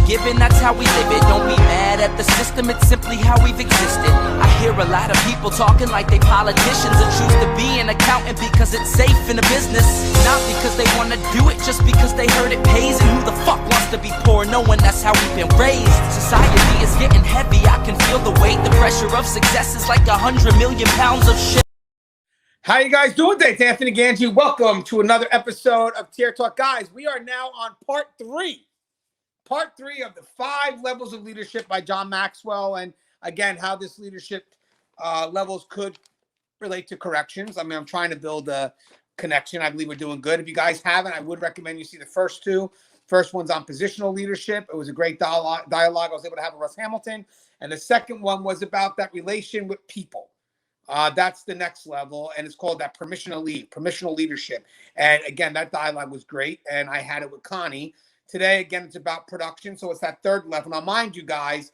given, that's how we live it. Don't be mad at the system, it's simply how we've existed. I hear a lot of people talking like they politicians and choose to be an accountant because it's safe in the business. Not because they want to do it, just because they heard it pays. And who the fuck wants to be poor knowing that's how we've been raised? Society is getting heavy, I can feel the weight. The pressure of success is like 100 million pounds of shit. How you guys doing today? It's Anthony Gangi. Welcome to another episode of Tier Talk. Guys, we are now on part three of the 5 levels of leadership by John Maxwell. And again, how this leadership levels could relate to corrections. I mean, I'm trying to build a connection. I believe we're doing good. If you guys haven't, I would recommend you see the first 2. First one's on positional leadership. It was a great dialogue I was able to have with Russ Hamilton. And the second one was about that relation with people. That's the next level, and it's called that permissional leadership. And again, that dialogue was great, and I had it with Connie. Today, again, it's about production, so it's that third level. Now, mind you guys,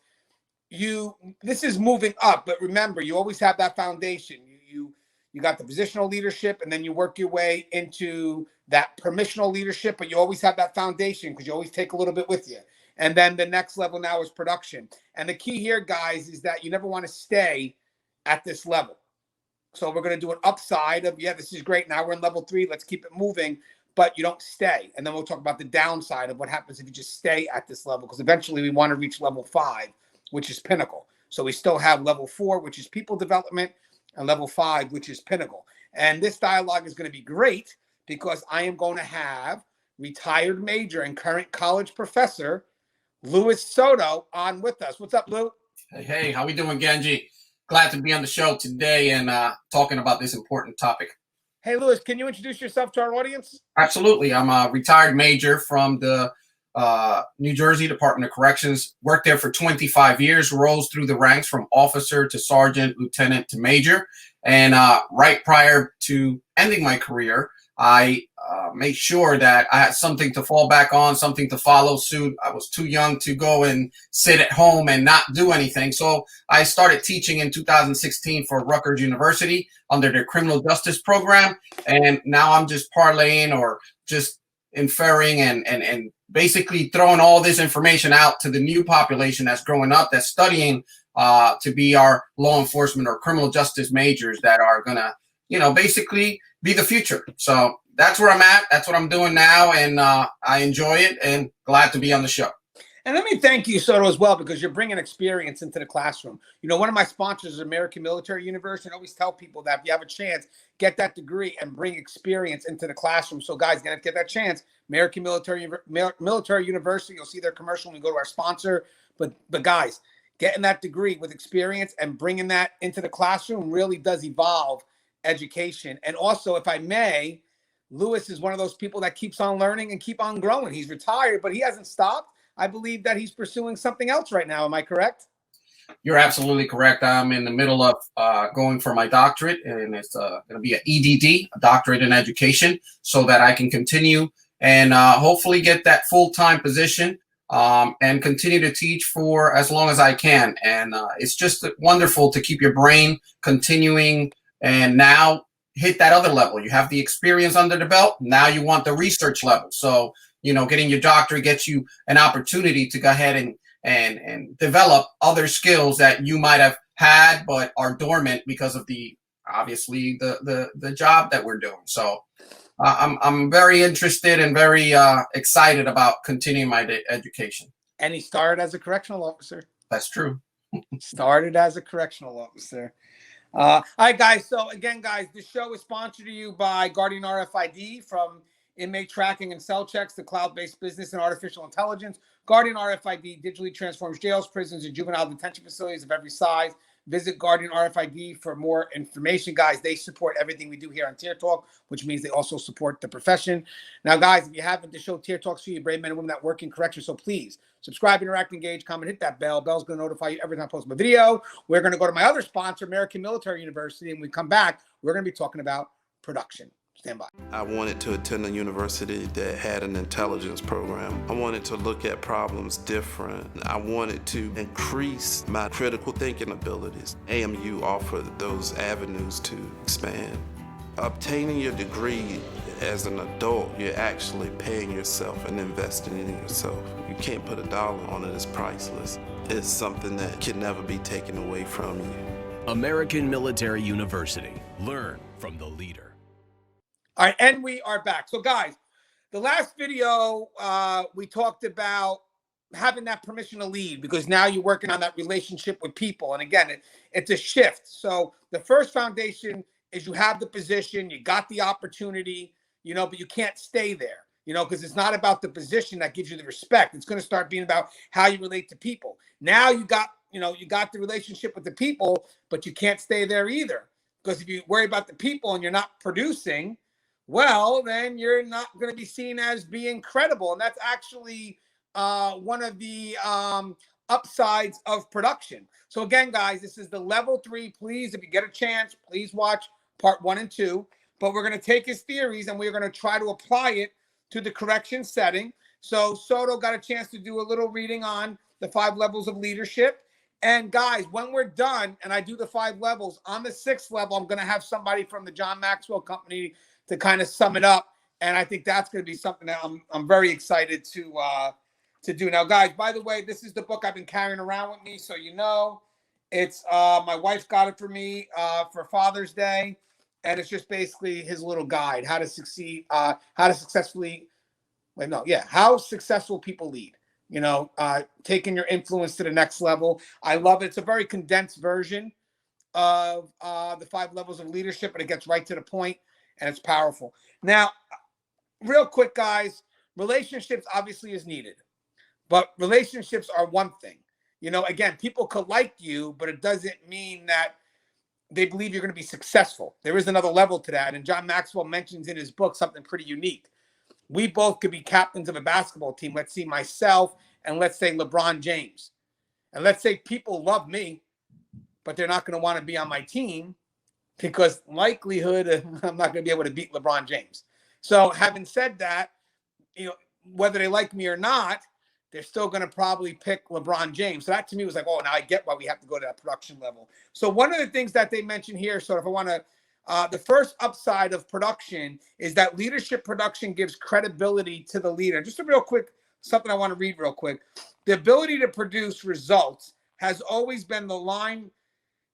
this is moving up, but remember, you always have that foundation. You got the positional leadership, and then you work your way into that permissional leadership, but you always have that foundation because you always take a little bit with you. And then the next level now is production. And the key here, guys, is that you never want to stay at this level. So we're going to do an upside of, yeah, this is great. Now we're in level 3. Let's keep it moving, but you don't stay. And then we'll talk about the downside of what happens if you just stay at this level, because eventually we want to reach level 5, which is pinnacle. So we still have level 4, which is people development, and level 5, which is pinnacle. And this dialogue is going to be great because I am going to have retired major and current college professor Luis Soto on with us. What's up, Lou? Hey, how we doing, Gangi? Glad to be on the show today and talking about this important topic. Hey, Luis, can you introduce yourself to our audience? Absolutely. I'm a retired major from the New Jersey Department of Corrections. Worked there for 25 years, rose through the ranks from officer to sergeant, lieutenant to major. And right prior to ending my career, I made sure that I had something to fall back on, something to follow suit. I was too young to go and sit at home and not do anything. So I started teaching in 2016 for Rutgers University under their criminal justice program. And now I'm just parlaying or just inferring and basically throwing all this information out to the new population that's growing up, that's studying to be our law enforcement or criminal justice majors that are going to, basically be the future. So that's where I'm at. That's what I'm doing now. And I enjoy it and glad to be on the show. And let me thank you, Soto, as well, because you're bringing experience into the classroom. One of my sponsors is American Military University. And I always tell people that if you have a chance, get that degree and bring experience into the classroom. So guys, get that chance. American Military University, you'll see their commercial when we go to our sponsor. But guys, getting that degree with experience and bringing that into the classroom really does evolve education. And also, if I may, Luis is one of those people that keeps on learning and keep on growing. He's retired, but he hasn't stopped. I believe that he's pursuing something else right now. Am I correct? You're absolutely correct. I'm in the middle of going for my doctorate, and it's going to be an EDD, a doctorate in education, so that I can continue and hopefully get that full-time position and continue to teach for as long as I can. And it's just wonderful to keep your brain continuing and now hit that other level. You have the experience under the belt. Now you want the research level. So, getting your doctorate gets you an opportunity to go ahead and develop other skills that you might have had but are dormant because of the job that we're doing. So I'm very interested and very excited about continuing my education. And he started as a correctional officer. That's true. Started as a correctional officer. All right, guys. So again, guys, this show is sponsored to you by Guardian RFID, from inmate tracking and cell checks to cloud-based business and artificial intelligence. Guardian RFID digitally transforms jails, prisons, and juvenile detention facilities of every size. Visit Guardian RFID for more information. Guys, they support everything we do here on Tier Talk, which means they also support the profession. Now, guys, if you haven't, the show Tier Talks for you, brave men and women that work in correction. So please subscribe, interact, engage, comment, hit that bell. Bell's going to notify you every time I post my video. We're going to go to my other sponsor, American Military University, and when we come back, we're going to be talking about production. Stand by. I wanted to attend a university that had an intelligence program. I wanted to look at problems different. I wanted to increase my critical thinking abilities. AMU offered those avenues to expand. Obtaining your degree as an adult, you're actually paying yourself and investing in yourself. You can't put a dollar on it. It's priceless. It's something that can never be taken away from you. American Military University. Learn from the leader. All right, and we are back. So, guys, the last video, we talked about having that permission to lead, because now you're working on that relationship with people. And again, it's a shift. So the first foundation is you have the position, you got the opportunity, but you can't stay there, because it's not about the position that gives you the respect. It's going to start being about how you relate to people. Now you got the relationship with the people, but you can't stay there either, because if you worry about the people and you're not producing, well, then you're not going to be seen as being credible. And that's actually one of the upsides of production. So again, guys, this is the level 3. Please, if you get a chance, please watch part 1 and 2. But we're going to take his theories and we're going to try to apply it to the correction setting. So Soto got a chance to do a little reading on the 5 levels of leadership. And guys, when we're done and I do the 5 levels, on the 6th level, I'm going to have somebody from the John Maxwell Company to kind of sum it up. And I think that's going to be something that I'm very excited to do. Now, guys, by the way, this is the book I've been carrying around with me. So, it's my wife got it for me for Father's Day. And it's just basically his little guide, how to succeed, how successful people lead, taking your influence to the next level. I love it. It's a very condensed version of the 5 levels of leadership, but it gets right to the point and it's powerful. Now, real quick, guys, relationships obviously is needed, but relationships are one thing. Again, people could like you, but it doesn't mean that they believe you're going to be successful. There is another level to that. And John Maxwell mentions in his book something pretty unique. We both could be captains of a basketball team. Let's see, myself and let's say LeBron James. And let's say people love me, but they're not going to want to be on my team because likelihood I'm not going to be able to beat LeBron James. So having said that, whether they like me or not, they're still going to probably pick LeBron James. So that to me was like, oh, now I get why we have to go to that production level. So one of the things that they mentioned here, so if I want to, the first upside of production is that leadership production gives credibility to the leader. Just a real quick, something I want to read real quick. The ability to produce results has always been the line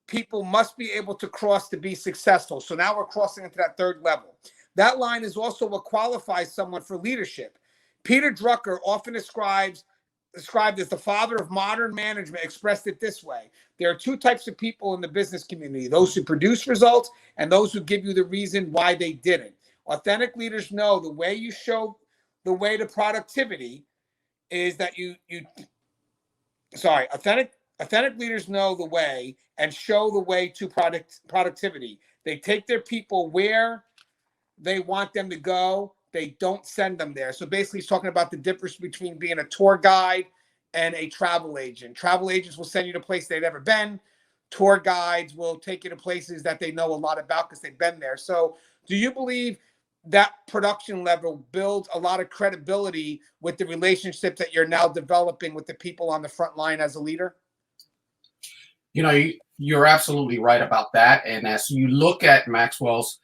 people must be able to cross to be successful. So now we're crossing into that 3rd level. That line is also what qualifies someone for leadership. Peter Drucker, often described as the father of modern management, expressed it this way. There are 2 types of people in the business community, those who produce results and those who give you the reason why they didn't. Authentic leaders know the way you show the way to productivity is that authentic leaders know the way and show the way to productivity. They take their people where they want them to go. They don't send them there. So basically, he's talking about the difference between being a tour guide and a travel agent. Travel agents will send you to places they've never been. Tour guides will take you to places that they know a lot about because they've been there. So do you believe that production level builds a lot of credibility with the relationships that you're now developing with the people on the front line as a leader? You're absolutely right about that. And as you look at Maxwell's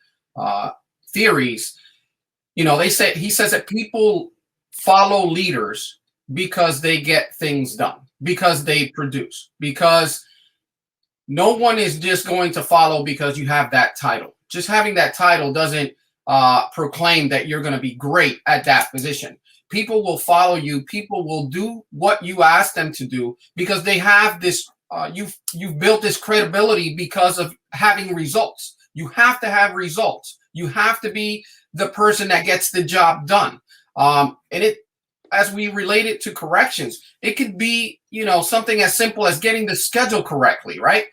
theories, he says that people follow leaders because they get things done, because they produce, because no one is just going to follow because you have that title. Just having that title doesn't proclaim that you're going to be great at that position. People will follow you. People will do what you ask them to do because they have this, you've built this credibility because of having results. You have to have results. You have to be the person that gets the job done. And as we relate it to corrections, it could be, something as simple as getting the schedule correctly, right?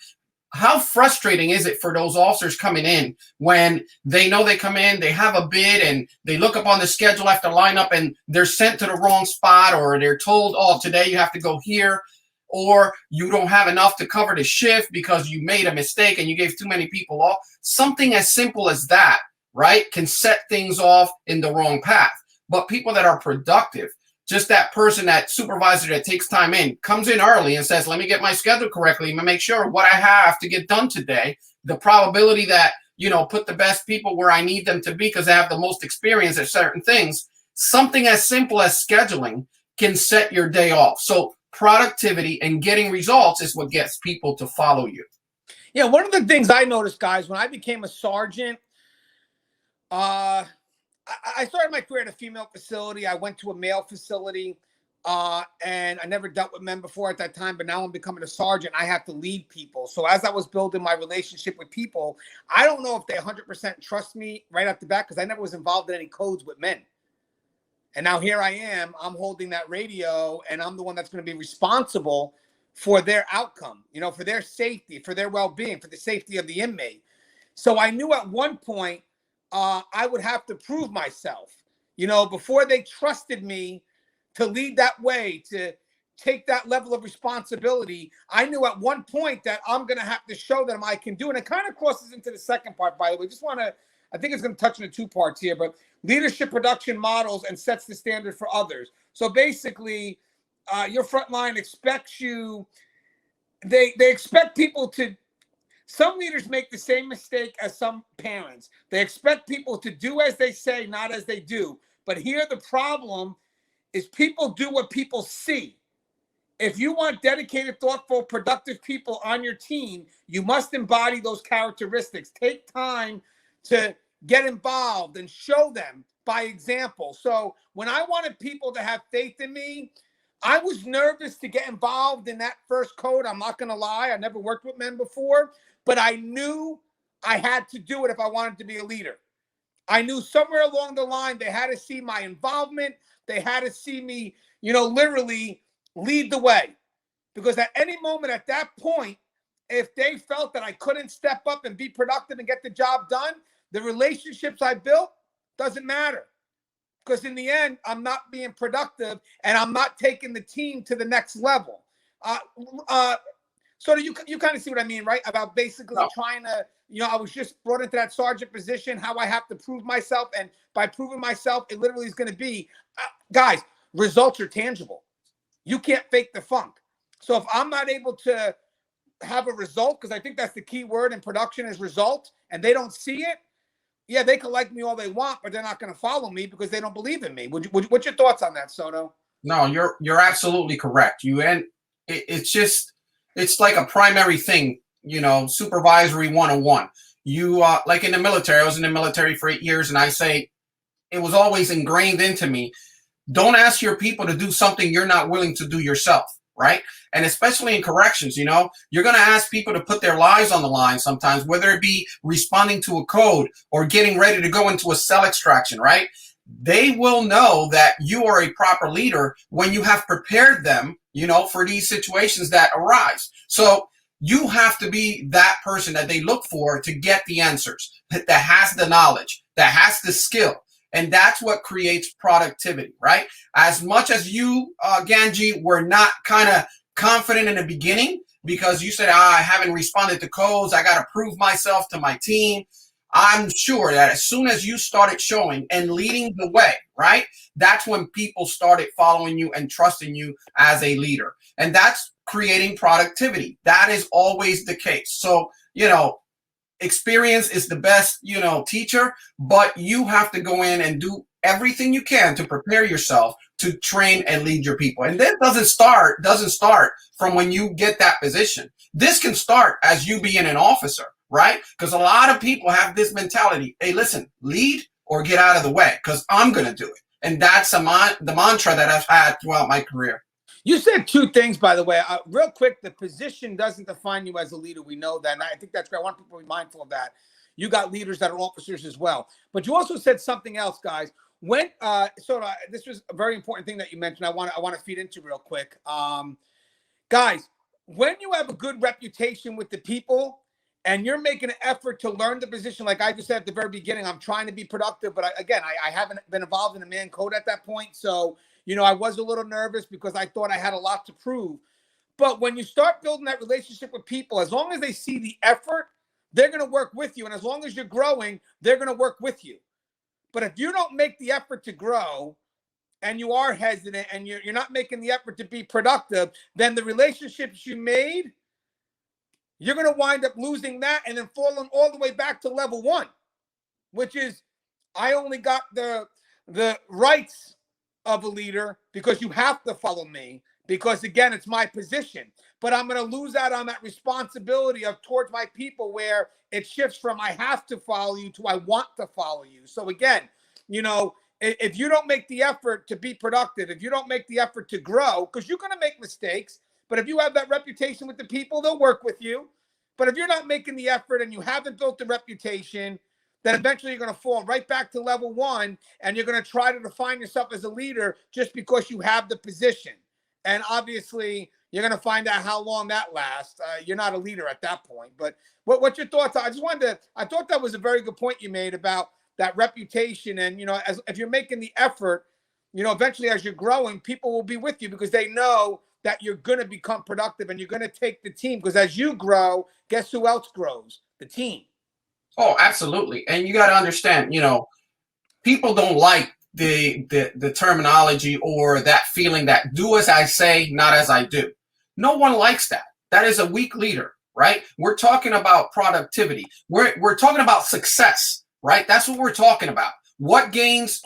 How frustrating is it for those officers coming in when they know they come in, they have a bid, and they look up on the schedule after lineup and they're sent to the wrong spot, or they're told, oh, today you have to go here, or you don't have enough to cover the shift because you made a mistake and you gave too many people off. Something as simple as that, right, can set things off in the wrong path. But people that are productive, just that person, that supervisor that takes time in, comes in early and says, let me get my schedule correctly and make sure what I have to get done today, the probability that, put the best people where I need them to be because they have the most experience at certain things. Something as simple as scheduling can set your day off. So productivity and getting results is what gets people to follow you. Yeah, one of the things I noticed, guys, when I became a sergeant, I started my career at a female facility. I went to a male facility, and I never dealt with men before at that time. But now I'm becoming a sergeant. I have to lead people. So as I was building my relationship with people, I don't know if they 100% trust me right off the bat because I never was involved in any codes with men. And now here I am. I'm holding that radio, and I'm the one that's going to be responsible for their outcome, for their safety, for their well-being, for the safety of the inmate. So I knew at one point I would have to prove myself, before they trusted me to lead that way, to take that level of responsibility. I knew at one point that I'm going to have to show them I can do it. And it kind of crosses into the second part, by the way. I think it's going to touch on the two parts here, but leadership production models and sets the standard for others. So basically, your front line expects you, they expect people to, some leaders make the same mistake as some parents. They expect people to do as they say, not as they do. But here the problem is people do what people see. If you want dedicated, thoughtful, productive people on your team, you must embody those characteristics. Take time to get involved and show them by example. So when I wanted people to have faith in me, I was nervous to get involved in that first code. I'm not going to lie. I never worked with men before, but I knew I had to do it if I wanted to be a leader. I knew somewhere along the line, they had to see my involvement. They had to see me, literally lead the way. Because at any moment at that point, if they felt that I couldn't step up and be productive and get the job done, the relationships I built doesn't matter. Because in the end, I'm not being productive and I'm not taking the team to the next level. So you kind of see what I mean, right? About basically trying to, I was just brought into that sergeant position, how I have to prove myself. And by proving myself, it literally is going to be, guys, results are tangible. You can't fake the funk. So if I'm not able to have a result, because I think that's the key word in production is result, and they don't see it, yeah, they can like me all they want, but they're not going to follow me because they don't believe in me. What's your thoughts on that, Soto? No, you're absolutely correct. It's like a primary thing, supervisory 101. You like in the military, I was in the military for 8 years, and I say it was always ingrained into me. Don't ask your people to do something you're not willing to do yourself, right? And especially in corrections, you're going to ask people to put their lives on the line sometimes, whether it be responding to a code or getting ready to go into a cell extraction, right? They will know that you are a proper leader when you have prepared them, for these situations that arise. So you have to be that person that they look for to get the answers, that has the knowledge, that has the skill. And that's what creates productivity, right? As much as you, Gangi, were not kind of confident in the beginning because you said, I haven't responded to codes, I got to prove myself to my team. I'm sure that as soon as you started showing and leading the way, right, that's when people started following you and trusting you as a leader. And that's creating productivity. That is always the case. So, experience is the best, teacher, but you have to go in and do everything you can to prepare yourself to train and lead your people. And that doesn't start from when you get that position. This can start as you being an officer, right? Because a lot of people have this mentality. Hey, listen, lead or get out of the way because I'm going to do it. And that's the mantra that I've had throughout my career. You said two things, by the way. Real quick, the position doesn't define you as a leader. We know that. And I think that's great. I want people to be mindful of that. You got leaders that are officers as well. But you also said something else, guys. This was a very important thing that you mentioned. I want to feed into real quick. Guys, when you have a good reputation with the people and you're making an effort to learn the position, like I just said at the very beginning, I'm trying to be productive. But I haven't been involved in a man code at that point. So I was a little nervous because I thought I had a lot to prove. But when you start building that relationship with people, as long as they see the effort, they're going to work with you. And as long as you're growing, they're going to work with you. But if you don't make the effort to grow and you are hesitant and you're not making the effort to be productive, then the relationships you made, you're going to wind up losing that and then falling all the way back to level 1, which is I only got the rights of a leader because you have to follow me because, again, it's my position. But I'm going to lose out on that responsibility of towards my people where it shifts from I have to follow you to I want to follow you. So, again, you know, if you don't make the effort to be productive, if you don't make the effort to grow, because you're going to make mistakes, but if you have that reputation with the people, they'll work with you. But if you're not making the effort and you haven't built the reputation, then eventually you're going to fall right back to level 1 and you're going to try to define yourself as a leader just because you have the position. And obviously, you're going to find out how long that lasts. You're not a leader at that point. But what's your thoughts? I thought that was a very good point you made about that reputation. And, you know, if you're making the effort, you know, eventually as you're growing, people will be with you because they know that you're going to become productive and you're going to take the team. Because as you grow, guess who else grows? The team. Oh, absolutely. And you got to understand, you know, people don't like the terminology or that feeling that do as I say, not as I do. No one likes that. That is a weak leader, right? We're talking about productivity. We're talking about success, right? That's what we're talking about. What gains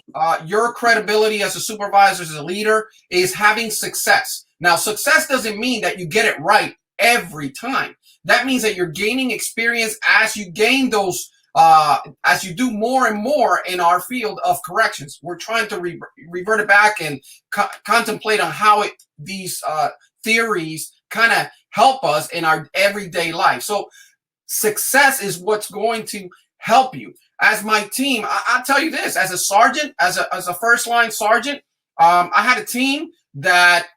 your credibility as a supervisor, as a leader, is having success. Now, success doesn't mean that you get it right every time. That means that you're gaining experience as you gain those, as you do more and more in our field of corrections. We're trying to revert it back and contemplate on how these theories kind of help us in our everyday life. So success is what's going to help you. As my team, I'll tell you this, as a sergeant, as a first line sergeant, I had a team that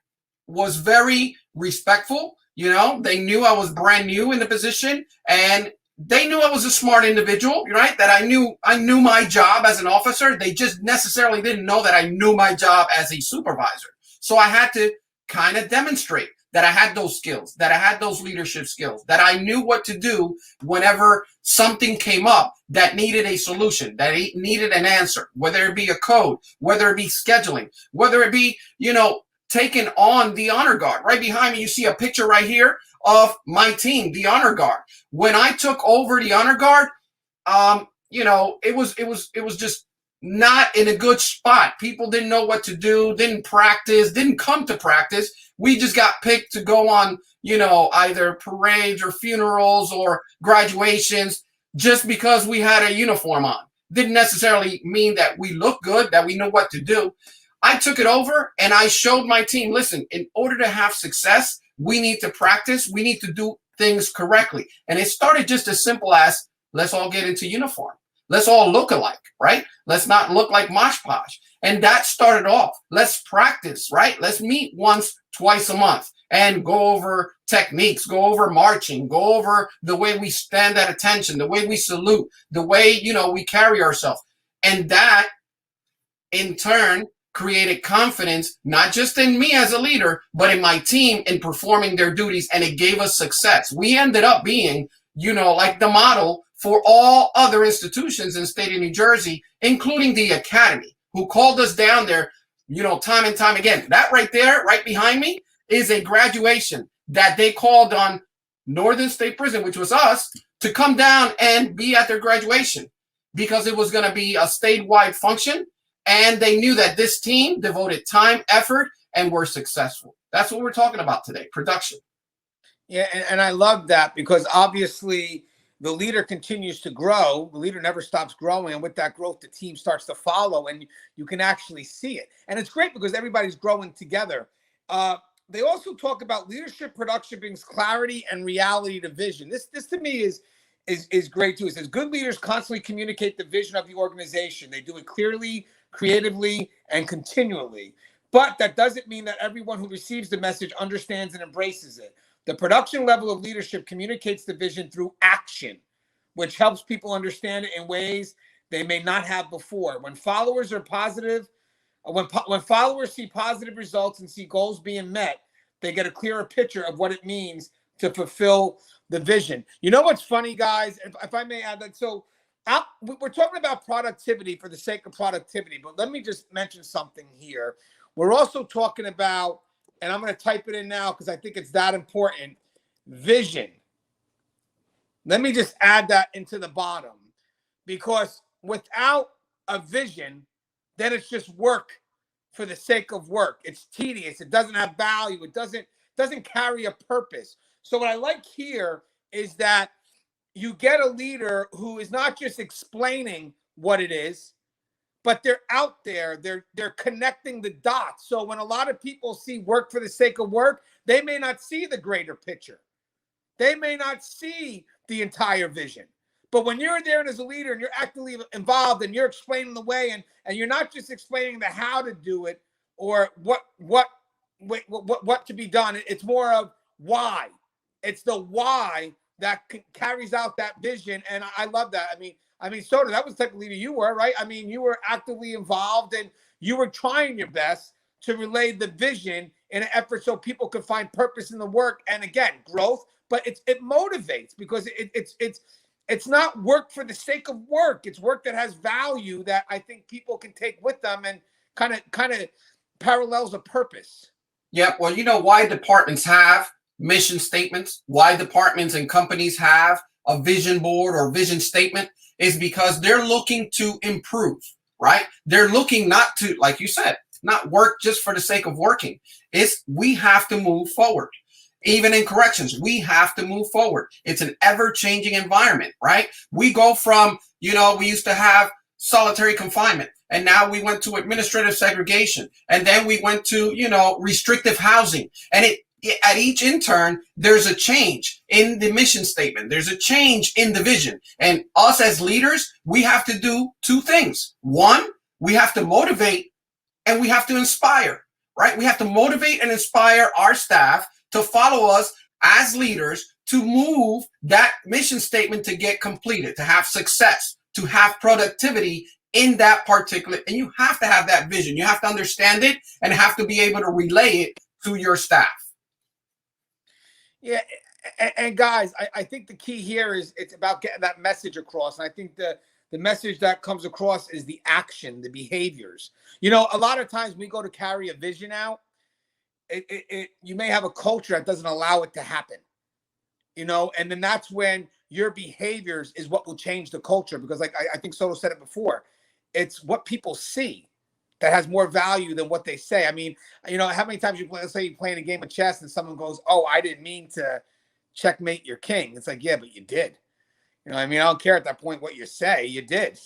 was very respectful. You know, they knew I was brand new in the position and they knew I was a smart individual, right? That I knew my job as an officer. They just necessarily didn't know that I knew my job as a supervisor. So I had to kind of demonstrate that I had those skills, that I had those leadership skills, that I knew what to do whenever something came up that needed a solution, that it needed an answer, whether it be a code, whether it be scheduling, whether it be, you know, taking on the honor guard. Right behind me, you see a picture right here of my team, the honor guard. When I took over the honor guard, you know, it was just not in a good spot. People didn't know what to do, didn't practice, didn't come to practice. We just got picked to go on, you know, either parades or funerals or graduations just because we had a uniform on. Didn't necessarily mean that we look good, that we know what to do. I took it over and I showed my team, listen, in order to have success, we need to practice. We need to do things correctly. And it started just as simple as let's all get into uniform. Let's all look alike, right? Let's not look like mosh posh. And that started off. Let's practice, right? Let's meet once, twice a month and go over techniques, go over marching, go over the way we stand at attention, the way we salute, the way, you know, we carry ourselves. And that in turn created confidence, not just in me as a leader, but in my team in performing their duties. And it gave us success. We ended up being, you know, like the model for all other institutions in the state of New Jersey, including the academy, who called us down there, you know, time and time again. That right there, right behind me, is a graduation that they called on Northern State Prison, which was us, to come down and be at their graduation because it was going to be a statewide function. And they knew that this team devoted time, effort, and were successful. That's what we're talking about today, production. Yeah, and I love that because obviously the leader continues to grow. The leader never stops growing. And with that growth, the team starts to follow and you can actually see it. And it's great because everybody's growing together. They also talk about leadership production brings clarity and reality to vision. This to me is great too. It says good leaders constantly communicate the vision of the organization. They do it clearly, creatively, and continually. But that doesn't mean that everyone who receives the message understands and embraces it. The production level of leadership communicates the vision through action, which helps people understand it in ways they may not have before. When followers are positive, when followers see positive results and see goals being met, they get a clearer picture of what it means to fulfill the vision. You know what's funny, guys? If I may add that. So we're talking about productivity for the sake of productivity, but let me just mention something here. We're also talking about, and I'm going to type it in now because I think it's that important, vision. Let me just add that into the bottom, because without a vision, then it's just work for the sake of work. It's tedious. It doesn't have value. It doesn't carry a purpose. So what I like here is that you get a leader who is not just explaining what it is, but they're out there. They're connecting the dots. So when a lot of people see work for the sake of work, they may not see the greater picture. They may not see the entire vision. But when you're there and as a leader and you're actively involved and you're explaining the way, and you're not just explaining the how to do it or what to be done, it's more of why. It's the why that carries out that vision. And I love that. I mean, Soto, that was the type of leader you were, right? I mean, you were actively involved and you were trying your best to relay the vision in an effort so people could find purpose in the work. And again, growth, but it motivates, because it's not work for the sake of work. It's work that has value that I think people can take with them and kind of parallels a purpose. Yeah, well, you know why departments have mission statements, why departments and companies have a vision board or vision statement, is because they're looking to improve, right? They're looking not to, like you said, not work just for the sake of working. We have to move forward. Even in corrections, we have to move forward. It's an ever-changing environment, right? We go from, we used to have solitary confinement, and now we went to administrative segregation, and then we went to, restrictive housing. And at each intern, there's a change in the mission statement. There's a change in the vision. And us as leaders, we have to do two things. One, we have to motivate and we have to inspire, right? We have to motivate and inspire our staff to follow us as leaders, to move that mission statement to get completed, to have success, to have productivity in that particular, and you have to have that vision. You have to understand it and have to be able to relay it to your staff. Yeah, and guys, I think the key here is it's about getting that message across. And I think the message that comes across is the action, the behaviors. A lot of times we go to carry a vision out, you may have a culture that doesn't allow it to happen, and then that's when your behaviors is what will change the culture. Because like I think Soto said it before, it's what people see that has more value than what they say. I mean, how many times let's say you're playing a game of chess and someone goes, "Oh, I didn't mean to checkmate your king." It's like, yeah, but you did. I don't care at that point what you say, you did.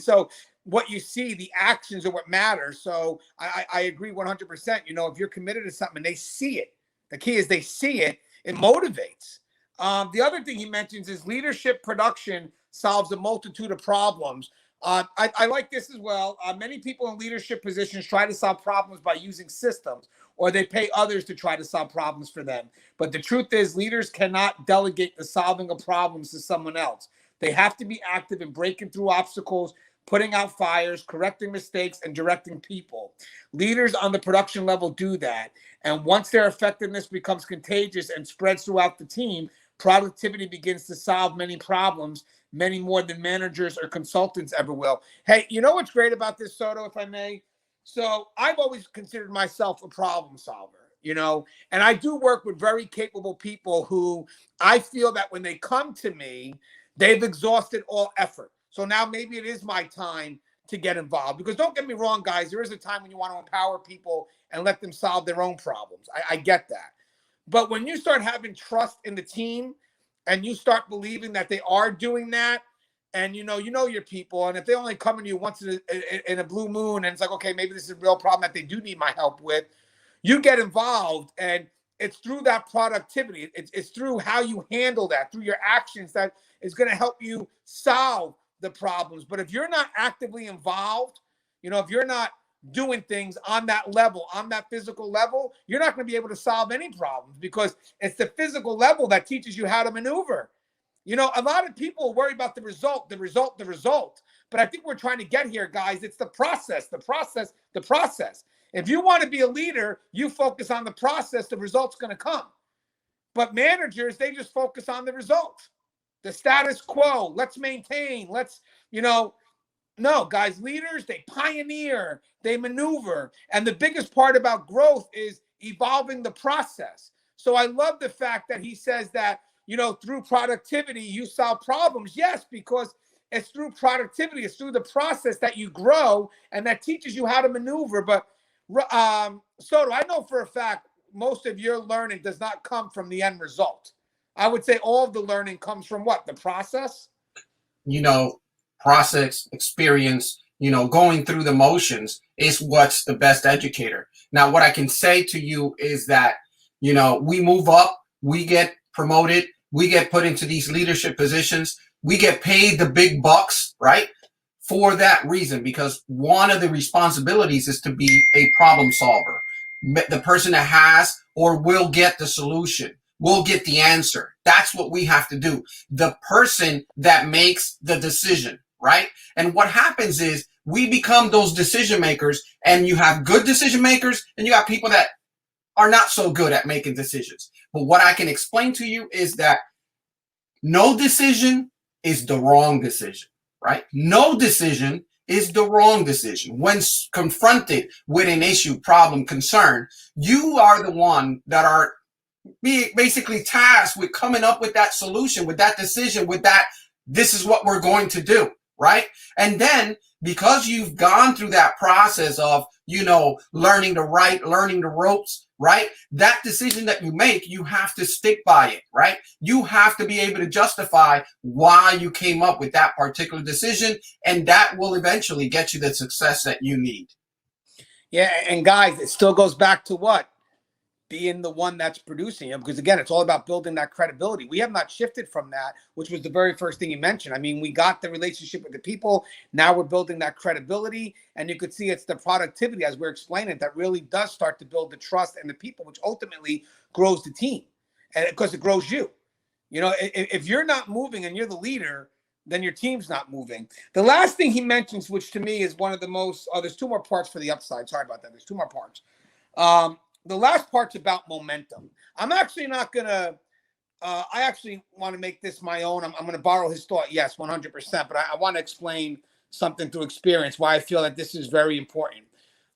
So what you see, the actions are what matter. So I agree 100%. If you're committed to something and they see it, the key is they see it, it motivates. The other thing he mentions is leadership production solves a multitude of problems. I like this as well. Many people in leadership positions try to solve problems by using systems, or they pay others to try to solve problems for them. But the truth is, leaders cannot delegate the solving of problems to someone else. They have to be active in breaking through obstacles, putting out fires, correcting mistakes, and directing people. Leaders on the production level do that. And once their effectiveness becomes contagious and spreads throughout the team, productivity begins to solve many problems, many more than managers or consultants ever will. Hey, what's great about this, Soto, if I may? So I've always considered myself a problem solver, and I do work with very capable people who I feel that when they come to me, they've exhausted all effort. So now maybe it is my time to get involved. Because don't get me wrong, guys, there is a time when you want to empower people and let them solve their own problems. I get that. But when you start having trust in the team and you start believing that they are doing that, and you know your people, and if they only come to you once in a blue moon, and it's like, okay, maybe this is a real problem that they do need my help with, you get involved, and it's through that productivity. It's through how you handle that, through your actions, that is going to help you solve the problems. But if you're not actively involved, if you're not doing things on that level, on that physical level, you're not going to be able to solve any problems, because it's the physical level that teaches you how to maneuver. A lot of people worry about the result. But I think we're trying to get here, guys. It's the process. If you want to be a leader, you focus on the process, the result's going to come. But managers, they just focus on the result. The status quo, let's maintain, no, guys, leaders, they pioneer, they maneuver. And the biggest part about growth is evolving the process. So I love the fact that he says that through productivity, you solve problems. Yes, because it's through productivity. It's through the process that you grow and that teaches you how to maneuver. But Soto, I know for a fact, most of your learning does not come from the end result. I would say all of the learning comes from what? The process? Process, experience, going through the motions is what's the best educator. Now, what I can say to you is that, we move up, we get promoted, we get put into these leadership positions, we get paid the big bucks, right? For that reason, because one of the responsibilities is to be a problem solver. The person that has or will get the solution, will get the answer. That's what we have to do. The person that makes the decision, right? And what happens is we become those decision makers, and you have good decision makers and you have people that are not so good at making decisions. But what I can explain to you is that no decision is the wrong decision, right? No decision is the wrong decision. When confronted with an issue, problem, concern, you are the one that are basically tasked with coming up with that solution, with that decision, with that, this is what we're going to do, right? And then because you've gone through that process of, learning learning the ropes, right? That decision that you make, you have to stick by it, right? You have to be able to justify why you came up with that particular decision, and that will eventually get you the success that you need. Yeah, and guys, it still goes back to what? Being the one that's producing it, because again, it's all about building that credibility. We have not shifted from that, which was the very first thing you mentioned. I mean, we got the relationship with the people. Now we're building that credibility, and you could see it's the productivity, as we're explaining, that really does start to build the trust and the people, which ultimately grows the team, and because it grows you. If you're not moving and you're the leader, then your team's not moving. The last thing he mentions, which to me is one of the most, there's two more parts for the upside. Sorry about that. There's two more parts. The last part's about momentum. I'm actually not going to, I actually want to make this my own. I'm going to borrow his thought. Yes, 100%. But I want to explain something through experience, why I feel that this is very important.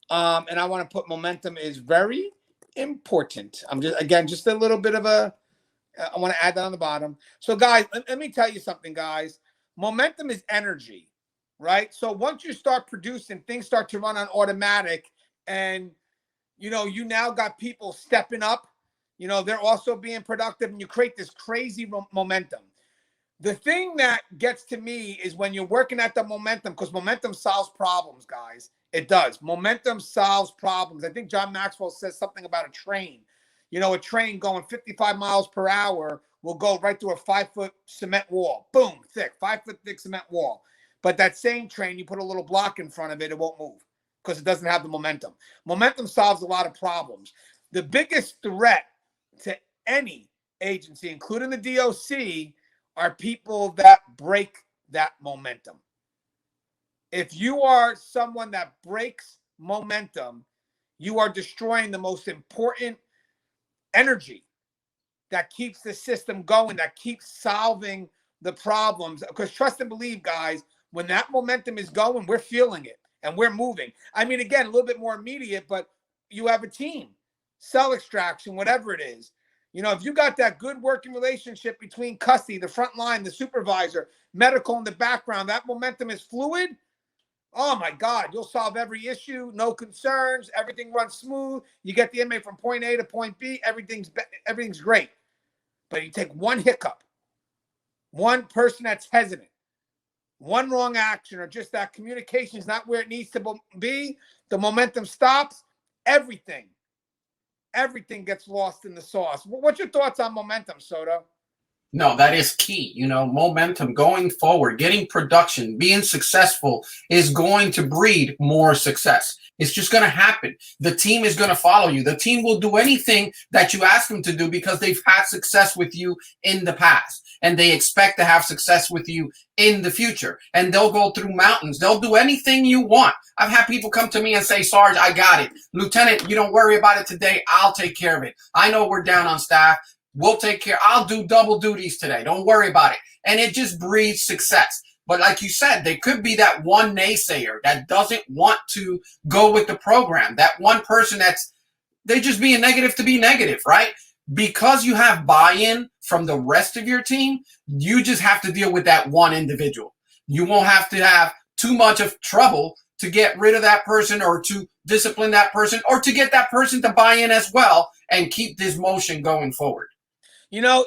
And I want to put momentum is very important. I'm just a little bit of I want to add that on the bottom. So guys, let me tell you something, guys. Momentum is energy, right? So once you start producing, things start to run on automatic, and you now got people stepping up. They're also being productive, and you create this crazy momentum. The thing that gets to me is when you're working at the momentum, because momentum solves problems, guys. It does. Momentum solves problems. I think John Maxwell says something about a train. A train going 55 miles per hour will go right through a 5-foot cement wall. Boom, thick, 5-foot thick cement wall. But that same train, you put a little block in front of it, it won't move, because it doesn't have the momentum. Momentum solves a lot of problems. The biggest threat to any agency, including the DOC, are people that break that momentum. If you are someone that breaks momentum, you are destroying the most important energy that keeps the system going, that keeps solving the problems. Because trust and believe, guys, when that momentum is going, we're feeling it. And we're moving. I mean, again, a little bit more immediate, but you have a team, cell extraction, whatever it is. If you got that good working relationship between custody, the front line, the supervisor, medical in the background, that momentum is fluid. Oh my God, you'll solve every issue, no concerns, everything runs smooth. You get the inmate from point A to point B, everything's great. But you take one hiccup, one person that's hesitant, one wrong action, or just that communication is not where it needs to be, the momentum stops, everything gets lost in the sauce. What's your thoughts on momentum, Soto? No, that is key. Momentum going forward, getting production, being successful is going to breed more success. It's just going to happen. The team is going to follow you. The team will do anything that you ask them to do because they've had success with you in the past, and they expect to have success with you in the future. And they'll go through mountains. They'll do anything you want. I've had people come to me and say, Sarge, I got it. Lieutenant, you don't worry about it today. I'll take care of it. I know we're down on staff. We'll take care. I'll do double duties today. Don't worry about it. And it just breeds success. But like you said, there could be that one naysayer that doesn't want to go with the program. That one person they just being negative to be negative, right? because you have buy-in from the rest of your team, you just have to deal with that one individual. You won't have to have too much of trouble to get rid of that person or to discipline that person or to get that person to buy in as well and keep this motion going forward. You know,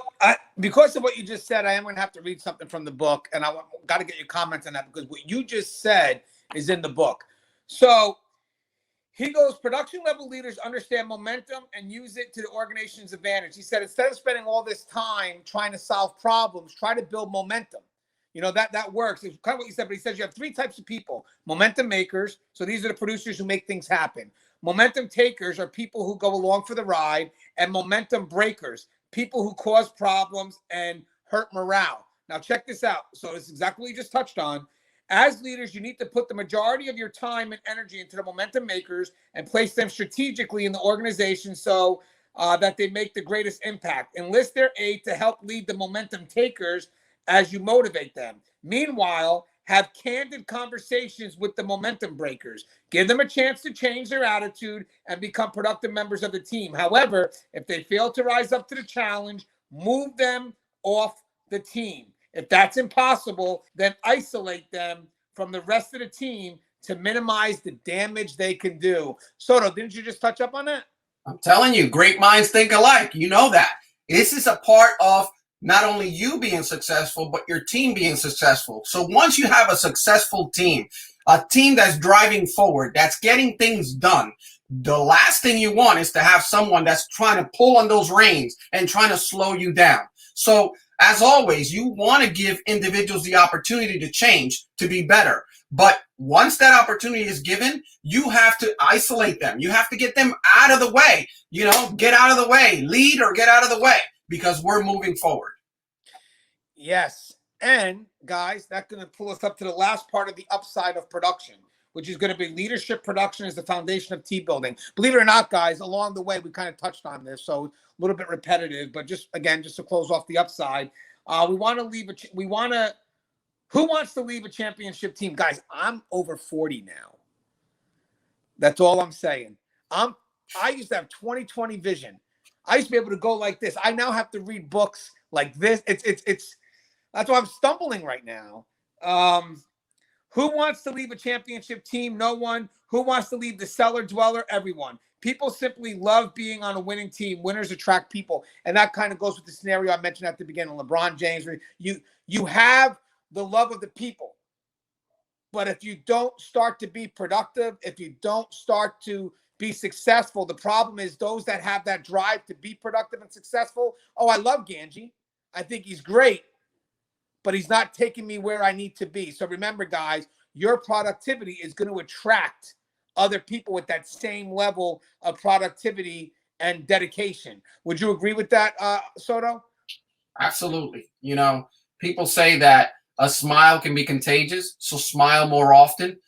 because of what you just said, I am going to have to read something from the book, and I got to get your comments on that because what you just said is in the book. So he goes, production level leaders understand momentum and use it to the organization's advantage. He said, instead of spending all this time trying to solve problems, try to build momentum. You know, that works. It's kind of what you said, but he says you have three types of people. Momentum makers. So these are the producers who make things happen. Momentum takers are people who go along for the ride, and momentum breakers, people who cause problems and hurt morale. Now, check this out. So it's exactly what you just touched on. As leaders, you need to put the majority of your time and energy into the momentum makers and place them strategically in the organization so that they make the greatest impact. Enlist their aid to help lead the momentum takers as you motivate them. Meanwhile, have candid conversations with the momentum breakers. Give them a chance to change their attitude and become productive members of the team. However, if they fail to rise up to the challenge, move them off the team. If that's impossible, then isolate them from the rest of the team to minimize the damage they can do. Soto, didn't you just touch up on that? I'm telling you, great minds think alike. You know that. This is a part of not only you being successful, but your team being successful. So once you have a successful team, a team that's driving forward, that's getting things done, the last thing you want is to have someone that's trying to pull on those reins and trying to slow you down. So as always, you want to give individuals the opportunity to change, to be better. But once that opportunity is given, you have to isolate them. You have to get them out of the way. You know, get out of the way, lead or get out of the way, because we're moving forward. Yes. And guys, that's going to pull us up to the last part of the upside of production, which is going to be leadership production as the foundation of team building. Believe it or not, guys, along the way, we kind of touched on this. So a little bit repetitive, but just to close off the upside, who wants to leave a championship team? Guys, I'm over 40 now. That's all I'm saying. I used to have 20/20 vision. I used to be able to go like this. I now have to read books like this. It's that's why I'm stumbling right now. Who wants to leave a championship team? No one. Who wants to leave the cellar dweller? Everyone. People simply love being on a winning team. Winners attract people. And that kind of goes with the scenario I mentioned at the beginning, LeBron James, where you have the love of the people. But if you don't start to be productive, if you don't start to be successful, the problem is those that have that drive to be productive and successful. Oh, I love Gangi. I think he's great, but he's not taking me where I need to be. So remember, guys, your productivity is going to attract other people with that same level of productivity and dedication. Would you agree with that, Soto? Absolutely. You know, people say that a smile can be contagious, so smile more often.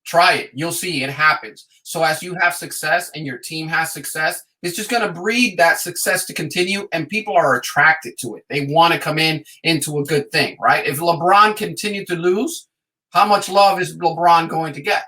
Try it. You'll see it happens. So as you have success and your team has success, it's just going to breed that success to continue, and people are attracted to it. They want to come into a good thing, right? If LeBron continued to lose, how much love is LeBron going to get,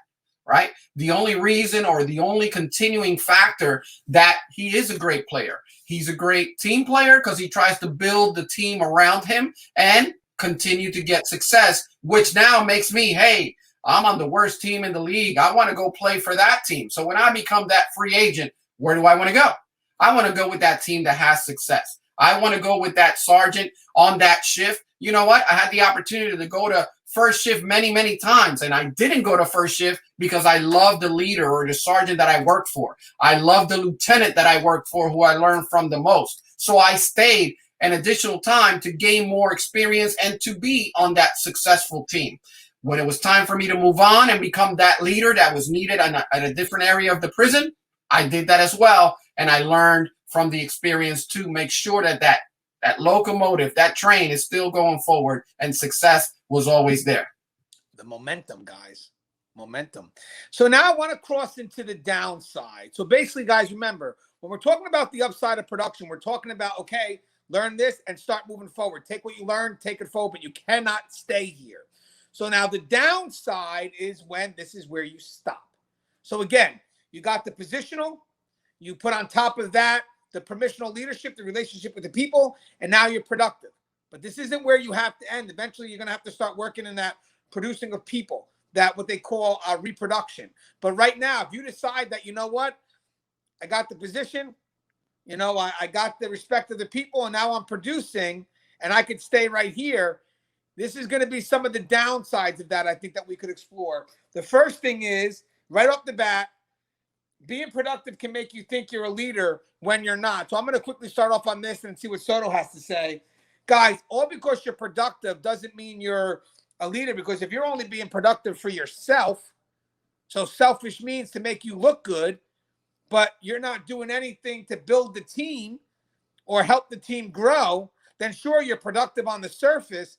right? The only reason or the only continuing factor that he is a great player, he's a great team player because he tries to build the team around him and continue to get success, which now makes me, hey, I'm on the worst team in the league. I want to go play for that team. So when I become that free agent, where do I want to go? I want to go with that team that has success. I want to go with that sergeant on that shift. You know what? I had the opportunity to go to first shift many, many times, and I didn't go to first shift because I love the leader or the sergeant that I worked for. I love the lieutenant that I worked for, who I learned from the most. So I stayed an additional time to gain more experience and to be on that successful team. When it was time for me to move on and become that leader that was needed at a different area of the prison, I did that as well. And I learned from the experience to make sure that locomotive, that train is still going forward and success was always there. The momentum, guys. Momentum. So now I want to cross into the downside. So basically, guys, remember, when we're talking about the upside of production, we're talking about, okay, learn this and start moving forward. Take what you learned, take it forward, but you cannot stay here. So now the downside is when this is where you stop. So again, you got the positional, you put on top of that the permissional leadership, the relationship with the people, and now you're productive. But this isn't where you have to end. Eventually, you're going to have to start working in that producing of people, that what they call reproduction. But right now, if you decide that, you know what, I got the position, you know, I got the respect of the people, and now I'm producing, and I could stay right here. This is going to be some of the downsides of that, I think, that we could explore. The first thing is, right off the bat, being productive can make you think you're a leader when you're not. So I'm going to quickly start off on this and see what Soto has to say. Guys, all because you're productive doesn't mean you're a leader, because if you're only being productive for yourself, so selfish means to make you look good, but you're not doing anything to build the team or help the team grow, then sure, you're productive on the surface,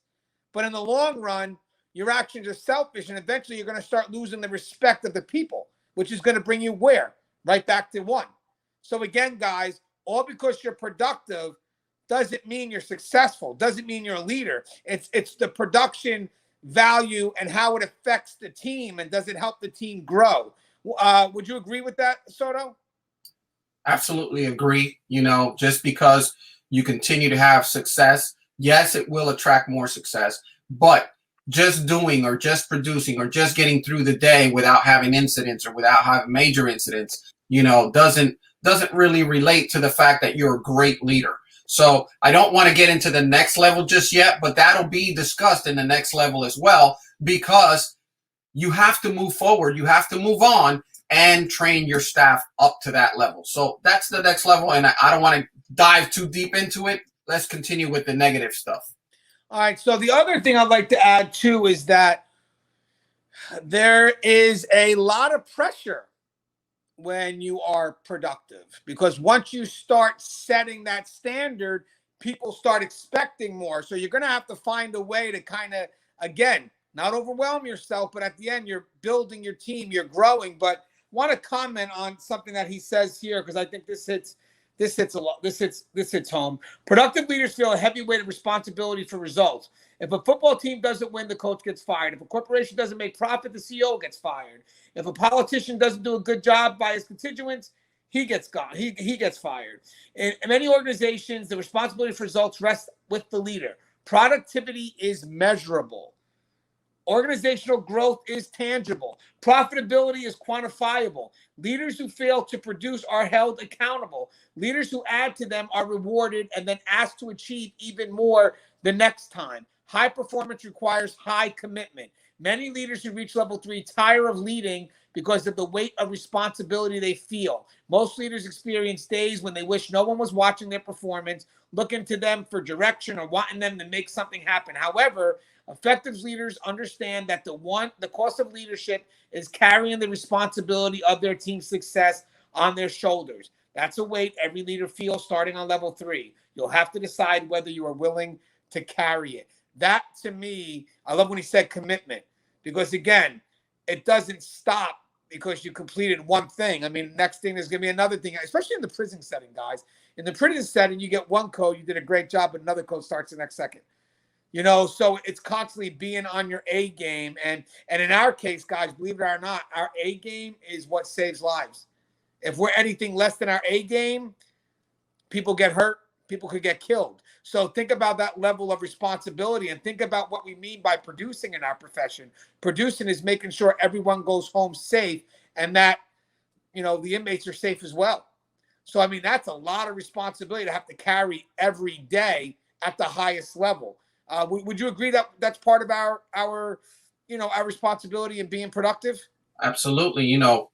but in the long run, your actions are selfish, and eventually you're going to start losing the respect of the people, which is going to bring you where? Right back to one. So again, guys, all because you're productive doesn't mean you're successful, doesn't mean you're a leader. It's the production value and how it affects the team, and does it help the team grow? Would you agree with that, Soto? Absolutely agree. You know, just because you continue to have success, yes, it will attract more success, but just doing or just producing or just getting through the day without having incidents or without having major incidents, you know, doesn't really relate to the fact that you're a great leader. So I don't want to get into the next level just yet, but that'll be discussed in the next level as well, because you have to move forward. You have to move on and train your staff up to that level. So that's the next level, and I don't want to dive too deep into it. Let's continue with the negative stuff. All right, so the other thing I'd like to add too is that there is a lot of pressure when you are productive, because once you start setting that standard, people start expecting more. So you're going to have to find a way to kind of, again, not overwhelm yourself, but at the end, you're building your team, you're growing. But want to comment on something that he says here, because I think this hits a lot. This hits home. Productive leaders feel a heavy weight of responsibility for results. If a football team doesn't win, the coach gets fired. If a corporation doesn't make profit, the CEO gets fired. If a politician doesn't do a good job by his constituents, he gets gone. He gets fired. In many organizations, the responsibility for results rests with the leader. Productivity is measurable. Organizational growth is tangible. Profitability is quantifiable. Leaders who fail to produce are held accountable. Leaders who add to them are rewarded and then asked to achieve even more the next time. High performance requires high commitment. Many leaders who reach level 3 tire of leading because of the weight of responsibility they feel. Most leaders experience days when they wish no one was watching their performance, looking to them for direction or wanting them to make something happen. However, effective leaders understand that the cost of leadership is carrying the responsibility of their team's success on their shoulders. That's a weight every leader feels starting on level 3. You'll have to decide whether you are willing to carry it. That, to me, I love when he said commitment, because, again, it doesn't stop because you completed one thing. I mean, next thing, there's going to be another thing, especially in the prison setting, guys. In the prison setting, you get one code, you did a great job, but another code starts the next second. You know, so it's constantly being on your A game. And in our case, guys, believe it or not, our A game is what saves lives. If we're anything less than our A game, people get hurt, people could get killed. So think about that level of responsibility, and think about what we mean by producing in our profession. Producing is making sure everyone goes home safe, and that, you know, the inmates are safe as well. So, I mean, that's a lot of responsibility to have to carry every day at the highest level. Would you agree that that's part of our responsibility in being productive? Absolutely. You know,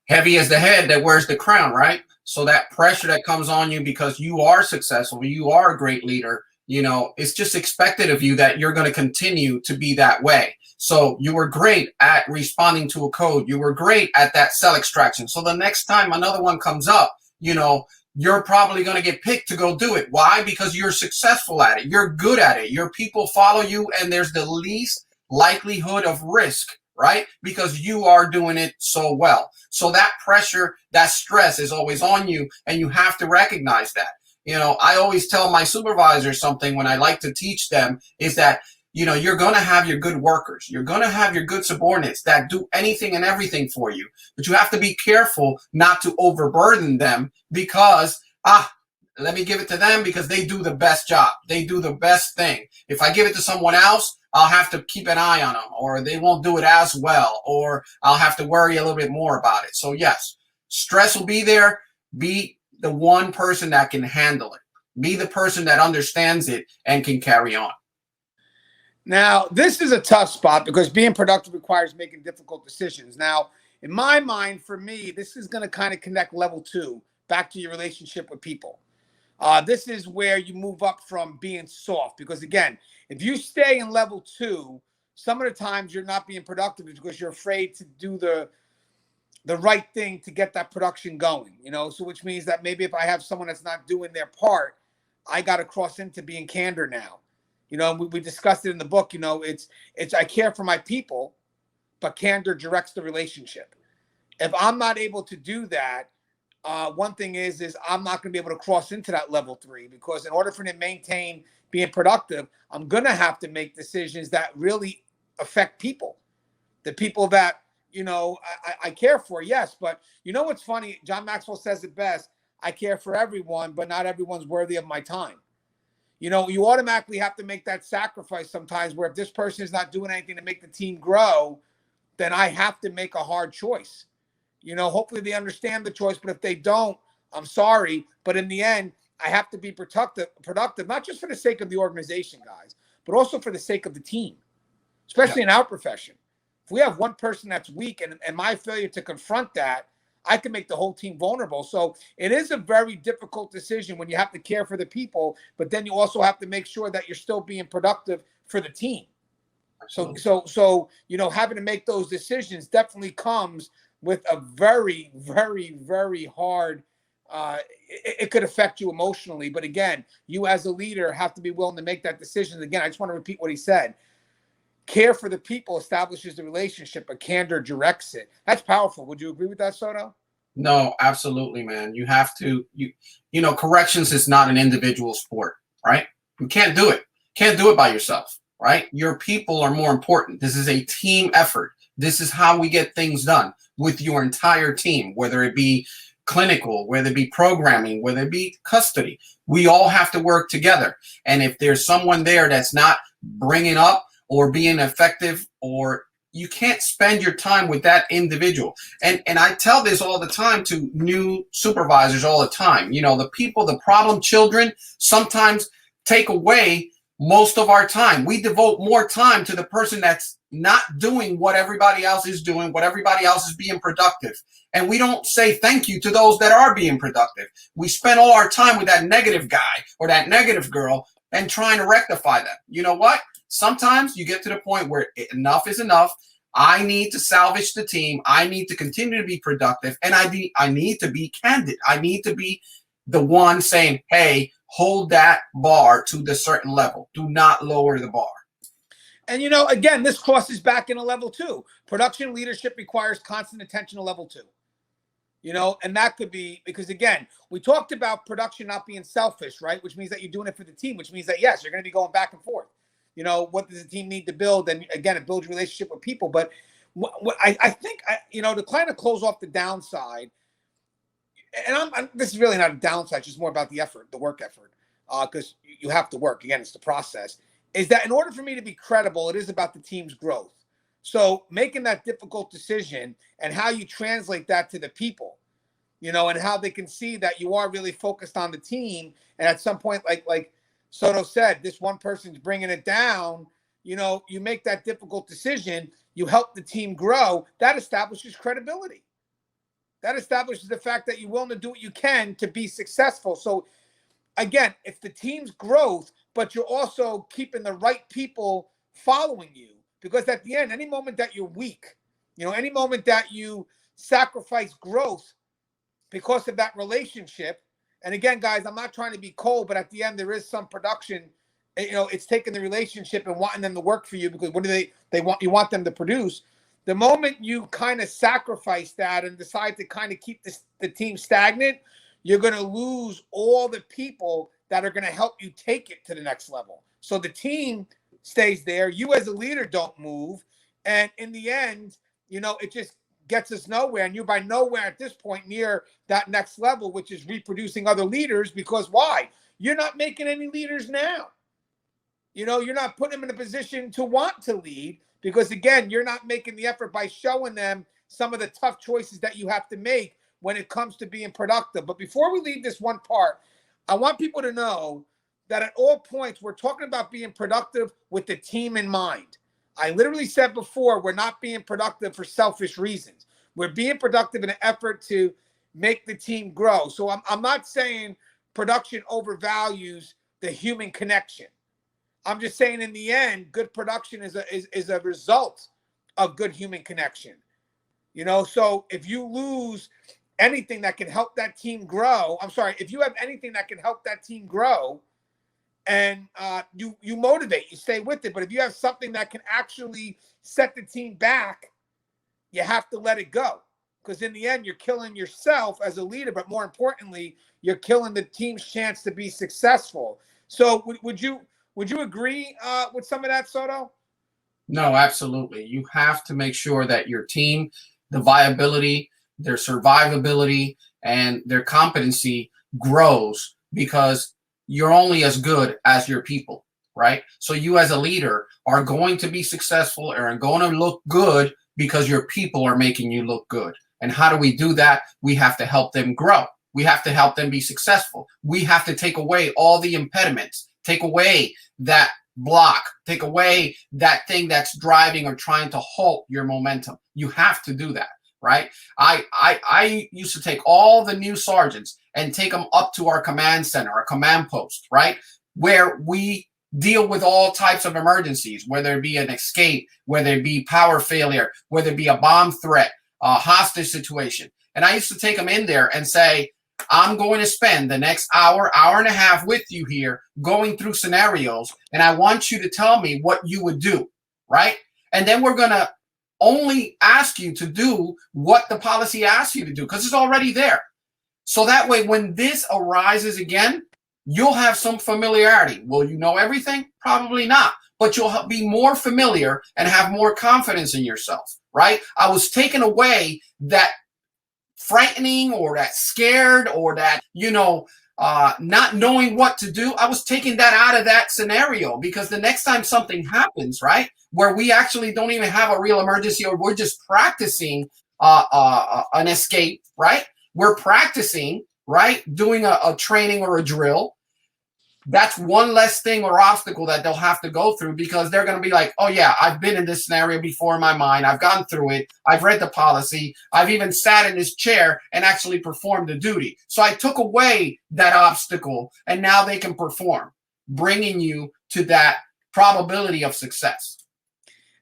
heavy is the head that wears the crown, right? So that pressure that comes on you because you are successful, you are a great leader, you know, it's just expected of you that you're going to continue to be that way. So you were great at responding to a code. You were great at that cell extraction. So the next time another one comes up, you know, you're probably going to get picked to go do it. Why? Because you're successful at it. You're good at it. Your people follow you, and there's the least likelihood of risk, right? Because you are doing it so well. So that pressure, that stress is always on you, and you have to recognize that. You know, I always tell my supervisors something when I like to teach them is that, you know, you're going to have your good workers. You're going to have your good subordinates that do anything and everything for you. But you have to be careful not to overburden them, because let me give it to them because they do the best job. They do the best thing. If I give it to someone else, I'll have to keep an eye on them, or they won't do it as well, or I'll have to worry a little bit more about it. So yes, stress will be there. Be the one person that can handle it. Be the person that understands it and can carry on. Now, this is a tough spot because being productive requires making difficult decisions. Now, in my mind, for me, this is going to kind of connect level 2 back to your relationship with people. This is where you move up from being soft, because again, if you stay in level 2, some of the times you're not being productive because you're afraid to do the right thing to get that production going, so which means that maybe if I have someone that's not doing their part, I got to cross into being candor now. We discussed it in the book. It's I care for my people, but candor directs the relationship. If I'm not able to do that, one thing is I'm not going to be able to cross into that level 3, because in order for me to maintain being productive, I'm going to have to make decisions that really affect people, the people that, I care for. Yes. But what's funny? John Maxwell says it best. I care for everyone, but not everyone's worthy of my time. You automatically have to make that sacrifice sometimes, where if this person is not doing anything to make the team grow, then I have to make a hard choice. Hopefully they understand the choice, but if they don't, I'm sorry. But in the end, I have to be productive, not just for the sake of the organization, guys, but also for the sake of the team, especially in our profession. If we have one person that's weak and my failure to confront that, I can make the whole team vulnerable. So it is a very difficult decision when you have to care for the people, but then you also have to make sure that you're still being productive for the team. So having to make those decisions definitely comes with a very, very, very hard. It could affect you emotionally, but again, you as a leader have to be willing to make that decision. Again, I just want to repeat what he said. Care for the people establishes the relationship, but candor directs it. That's powerful. Would you agree with that, Soto? No, absolutely, man. You have to, corrections is not an individual sport, right? You can't do it. Can't do it by yourself, right? Your people are more important. This is a team effort. This is how we get things done with your entire team, whether it be clinical, whether it be programming, whether it be custody. We all have to work together. And if there's someone there that's not bringing up or being effective, or you can't spend your time with that individual. And I tell this all the time to new supervisors all the time. The people, the problem children sometimes take away most of our time. We devote more time to the person that's not doing what everybody else is doing, what everybody else is being productive. And we don't say thank you to those that are being productive. We spend all our time with that negative guy or that negative girl and trying to rectify them. You know what? Sometimes you get to the point where enough is enough. I need to salvage the team. I need to continue to be productive. And I need to be candid. I need to be the one saying, hey, hold that bar to the certain level. Do not lower the bar. And, again, this crosses back into level 2. Production leadership requires constant attention to level 2. And that could be because, again, we talked about production not being selfish, right? Which means that you're doing it for the team, which means that, yes, you're going to be going back and forth. What does the team need to build? And again, it builds a relationship with people. But what I think, to kind of close off the downside, and this is really not a downside, it's just more about the effort, the work effort, because you have to work. Again, it's the process. Is that in order for me to be credible, it is about the team's growth. So making that difficult decision and how you translate that to the people, and how they can see that you are really focused on the team. And at some point, like Soto said, this one person's bringing it down, you make that difficult decision, you help the team grow, that establishes credibility. That establishes the fact that you're willing to do what you can to be successful. So again, if the team's growth, but you're also keeping the right people following you, because at the end, any moment that you're weak, any moment that you sacrifice growth because of that relationship. And again, guys, I'm not trying to be cold, but at the end, there is some production. It's taking the relationship and wanting them to work for you, because what do they want? You want them to produce. The moment you kind of sacrifice that and decide to kind of keep the team stagnant, you're going to lose all the people that are going to help you take it to the next level. So the team stays there. You as a leader don't move. And in the end, it just gets us nowhere. And you're by nowhere at this point near that next level, which is reproducing other leaders. Because why? You're not making any leaders now. You're not putting them in a position to want to lead because, again, you're not making the effort by showing them some of the tough choices that you have to make when it comes to being productive. But before we leave this one part, I want people to know that at all points, we're talking about being productive with the team in mind. I literally said before, we're not being productive for selfish reasons. We're being productive in an effort to make the team grow. So I'm not saying production overvalues the human connection. I'm just saying in the end, good production is a result of good human connection. So if you lose anything that can help that team grow, if you have anything that can help that team grow, and you motivate, you stay with it. But if you have something that can actually set the team back, you have to let it go. Because in the end, you're killing yourself as a leader, but more importantly, you're killing the team's chance to be successful. So would you agree with some of that, Soto? No, absolutely. You have to make sure that your team, the viability, their survivability, and their competency grows, because you're only as good as your people, right? So you as a leader are going to be successful and are going to look good because your people are making you look good. And how do we do that? We have to help them grow. We have to help them be successful. We have to take away all the impediments, take away that block, take away that thing that's driving or trying to halt your momentum. You have to do that, right? I used to take all the new sergeants and take them up to our command center, our command post, right? Where we deal with all types of emergencies, whether it be an escape, whether it be power failure, whether it be a bomb threat, a hostage situation. And I used to take them in there and say, I'm going to spend the next hour and a half with you here going through scenarios, and I want you to tell me what you would do, right? And then we're going to only ask you to do what the policy asks you to do, because it's already there. So that way, when this arises again, you'll have some familiarity. Will you know everything? Probably not, but you'll be more familiar and have more confidence in yourself, right? I was taking away that frightening or that scared or that, not knowing what to do. I was taking that out of that scenario, because the next time something happens, right, where we actually don't even have a real emergency, or we're just practicing an escape, right? We're practicing, right, doing a training or a drill. That's one less thing or obstacle that they'll have to go through, because they're going to be like, oh yeah, I've been in this scenario before in my mind. I've gone through it. I've read the policy. I've even sat in this chair and actually performed the duty. So I took away that obstacle, and now they can perform, bringing you to that probability of success.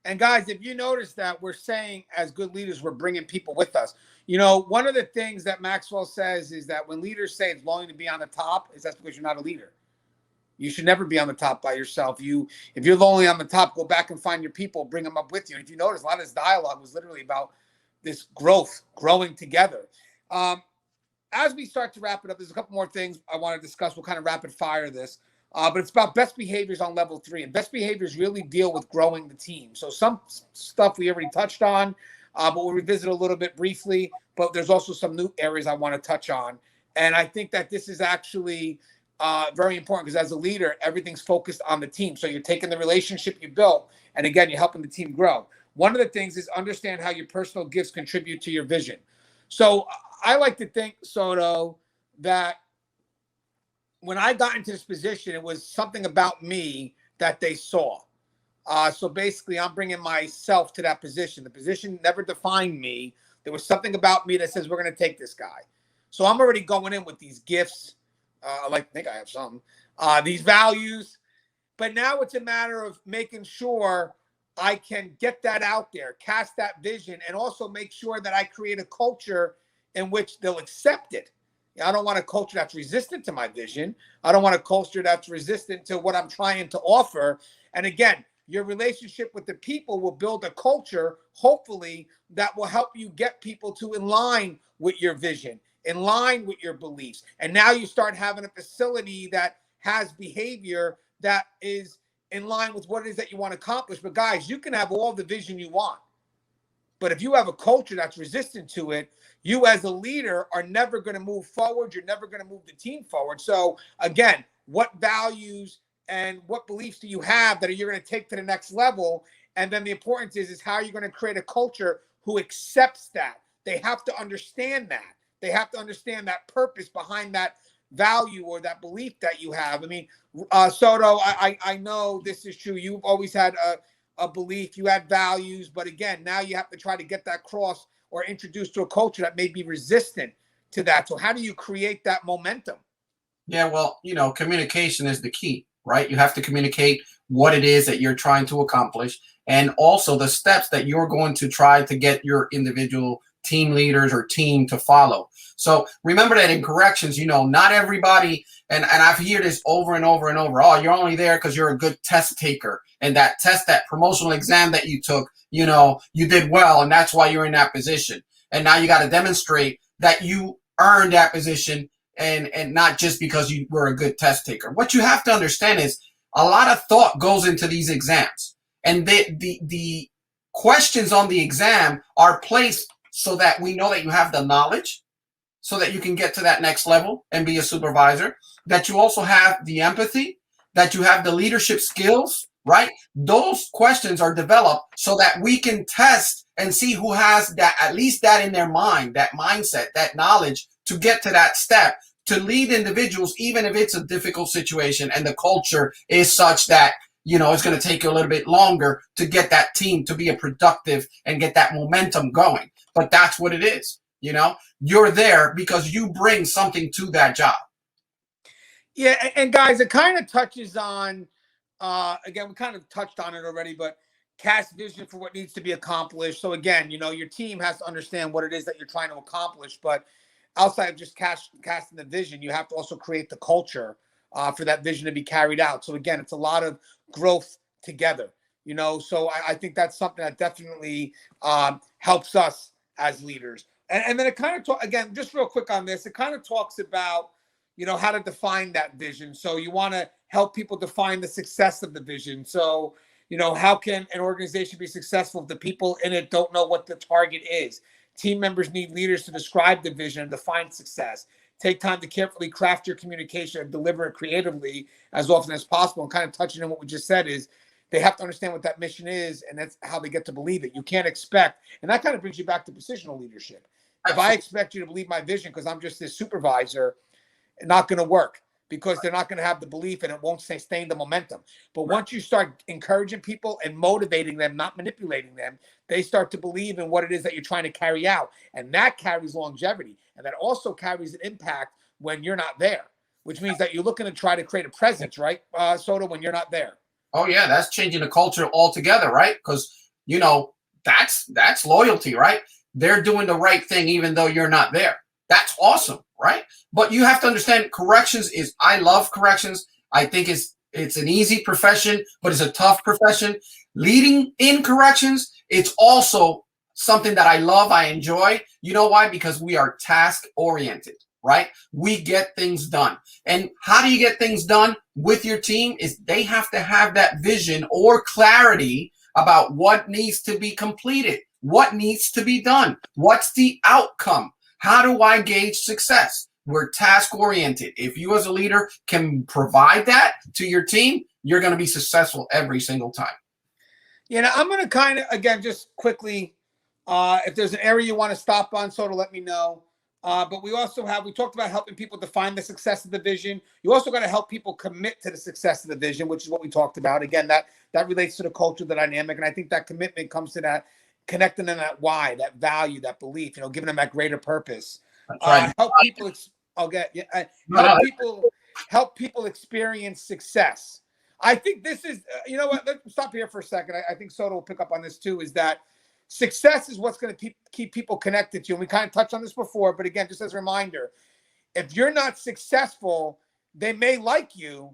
And guys, if you notice that we're saying as good leaders, we're bringing people with us. One of the things that Maxwell says is that when leaders say it's lonely to be on the top, that's because you're not a leader. You should never be on the top by yourself. If you're lonely on the top, go back and find your people, bring them up with you. And if you notice, a lot of this dialogue was literally about this growing together. As we start to wrap it up, there's a couple more things I want to discuss. We'll kind of rapid fire this. But it's about best behaviors on level 3. And best behaviors really deal with growing the team. So some stuff we already touched on, but we'll revisit a little bit briefly. But there's also some new areas I want to touch on. And I think that this is actually very important, because as a leader, everything's focused on the team. So you're taking the relationship you built, and again, you're helping the team grow. One of the things is understand how your personal gifts contribute to your vision. So I like to think, Soto, that when I got into this position, it was something about me that they saw. So basically, I'm bringing myself to that position. The position never defined me. There was something about me that says, we're going to take this guy. So I'm already going in with these gifts. I like to think I have some, these values, but now it's a matter of making sure I can get that out there, cast that vision, and also make sure that I create a culture in which they'll accept it. I don't want a culture that's resistant to my vision. I don't want a culture that's resistant to what I'm trying to offer. And again, your relationship with the people will build a culture, hopefully, that will help you get people to in line with your vision, in line with your beliefs. And now you start having a facility that has behavior that is in line with what it is that you want to accomplish. But guys, you can have all the vision you want. But if you have a culture that's resistant to it, you as a leader are never going to move forward. You're never going to move the team forward. So again, what values and what beliefs do you have that you're going to take to the next level? And then the importance is how you're going to create a culture who accepts that. They have to understand that. They have to understand that purpose behind that value or that belief that you have. I mean, Soto, I know this is true. You've always had a belief, you had values, but again, now you have to try to get that cross or introduced to a culture that may be resistant to that. So how do you create that momentum? Yeah, well, communication is the key, right? You have to communicate what it is that you're trying to accomplish, and also the steps that you're going to try to get your individual team leaders or team to follow. So remember that in corrections, not everybody, and I've heard this over and over and over. Oh, you're only there because you're a good test taker. And that test, that promotional exam that you took, you did well, and that's why you're in that position. And now you got to demonstrate that you earned that position, and not just because you were a good test taker. What you have to understand is a lot of thought goes into these exams. And the questions on the exam are placed so that we know that you have the knowledge, so that you can get to that next level and be a supervisor, that you also have the empathy, that you have the leadership skills, right? Those questions are developed so that we can test and see who has that, at least that in their mind, that mindset, that knowledge to get to that step, to lead individuals, even if it's a difficult situation and the culture is such that, it's going to take you a little bit longer to get that team to be a productive and get that momentum going. But that's what it is. You're there because you bring something to that job. Yeah. And guys, it kind of touches on, again, we kind of touched on it already, but cast vision for what needs to be accomplished. So again, your team has to understand what it is that you're trying to accomplish, but outside of just casting the vision, you have to also create the culture for that vision to be carried out. So again, it's a lot of growth together, so I think that's something that definitely helps us as leaders. And then it kind of again, just real quick on this, it kind of talks about, how to define that vision. So you want to help people define the success of the vision. So, how can an organization be successful if the people in it don't know what the target is? Team members need leaders to describe the vision and define success. Take time to carefully craft your communication and deliver it creatively as often as possible. And kind of touching on what we just said is they have to understand what that mission is, and that's how they get to believe it. You can't expect, and that kind of brings you back to positional leadership. If I expect you to believe my vision because I'm just this supervisor, it's not going to work, because they're not going to have the belief and it won't sustain the momentum. But once you start encouraging people and motivating them, not manipulating them, they start to believe in what it is that you're trying to carry out. And that carries longevity. And that also carries an impact when you're not there, which means that you're looking to try to create a presence, right, Soto, when you're not there. Oh, yeah, that's changing the culture altogether, right? Because, that's loyalty, right? They're doing the right thing even though you're not there. That's awesome, right? But you have to understand, corrections I love corrections. I think it's an easy profession, but it's a tough profession. Leading in corrections, it's also something that I love, I enjoy. You know why? Because we are task oriented, right? We get things done. And how do you get things done with your team? Is they have to have that vision or clarity about what needs to be completed, what needs to be done, what's the outcome. How do I gauge success? We're task-oriented. If you as a leader can provide that to your team, you're going to be successful every single time. I'm going to kind of, again, just quickly, if there's an area you want to stop on, so to let me know. But we talked about helping people define the success of the vision. You also got to help people commit to the success of the vision, which is what we talked about. Again, that relates to the culture, the dynamic. And I think that commitment comes to that, connecting them that why, that value, that belief, giving them that greater purpose. Help people. Help people experience success. I think this is, what? Let's stop here for a second. I think Soto will pick up on this too. Is that success is what's going to keep people connected to you. And we kind of touched on this before, but again, just as a reminder, if you're not successful, they may like you,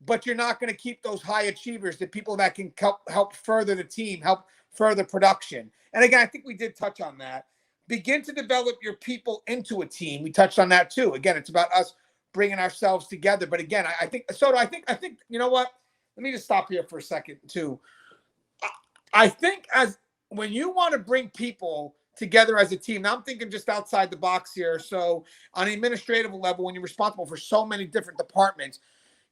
but you're not going to keep those high achievers, the people that can help further the team, help further production. And again, I think we did touch on that. Begin to develop your people into a team. We touched on that too. Again, it's about us bringing ourselves together. But again, I think, Soto, I think, you know what? Let me just stop here for a second too. I think as when you want to bring people together as a team, now I'm thinking just outside the box here. So on an administrative level, when you're responsible for so many different departments,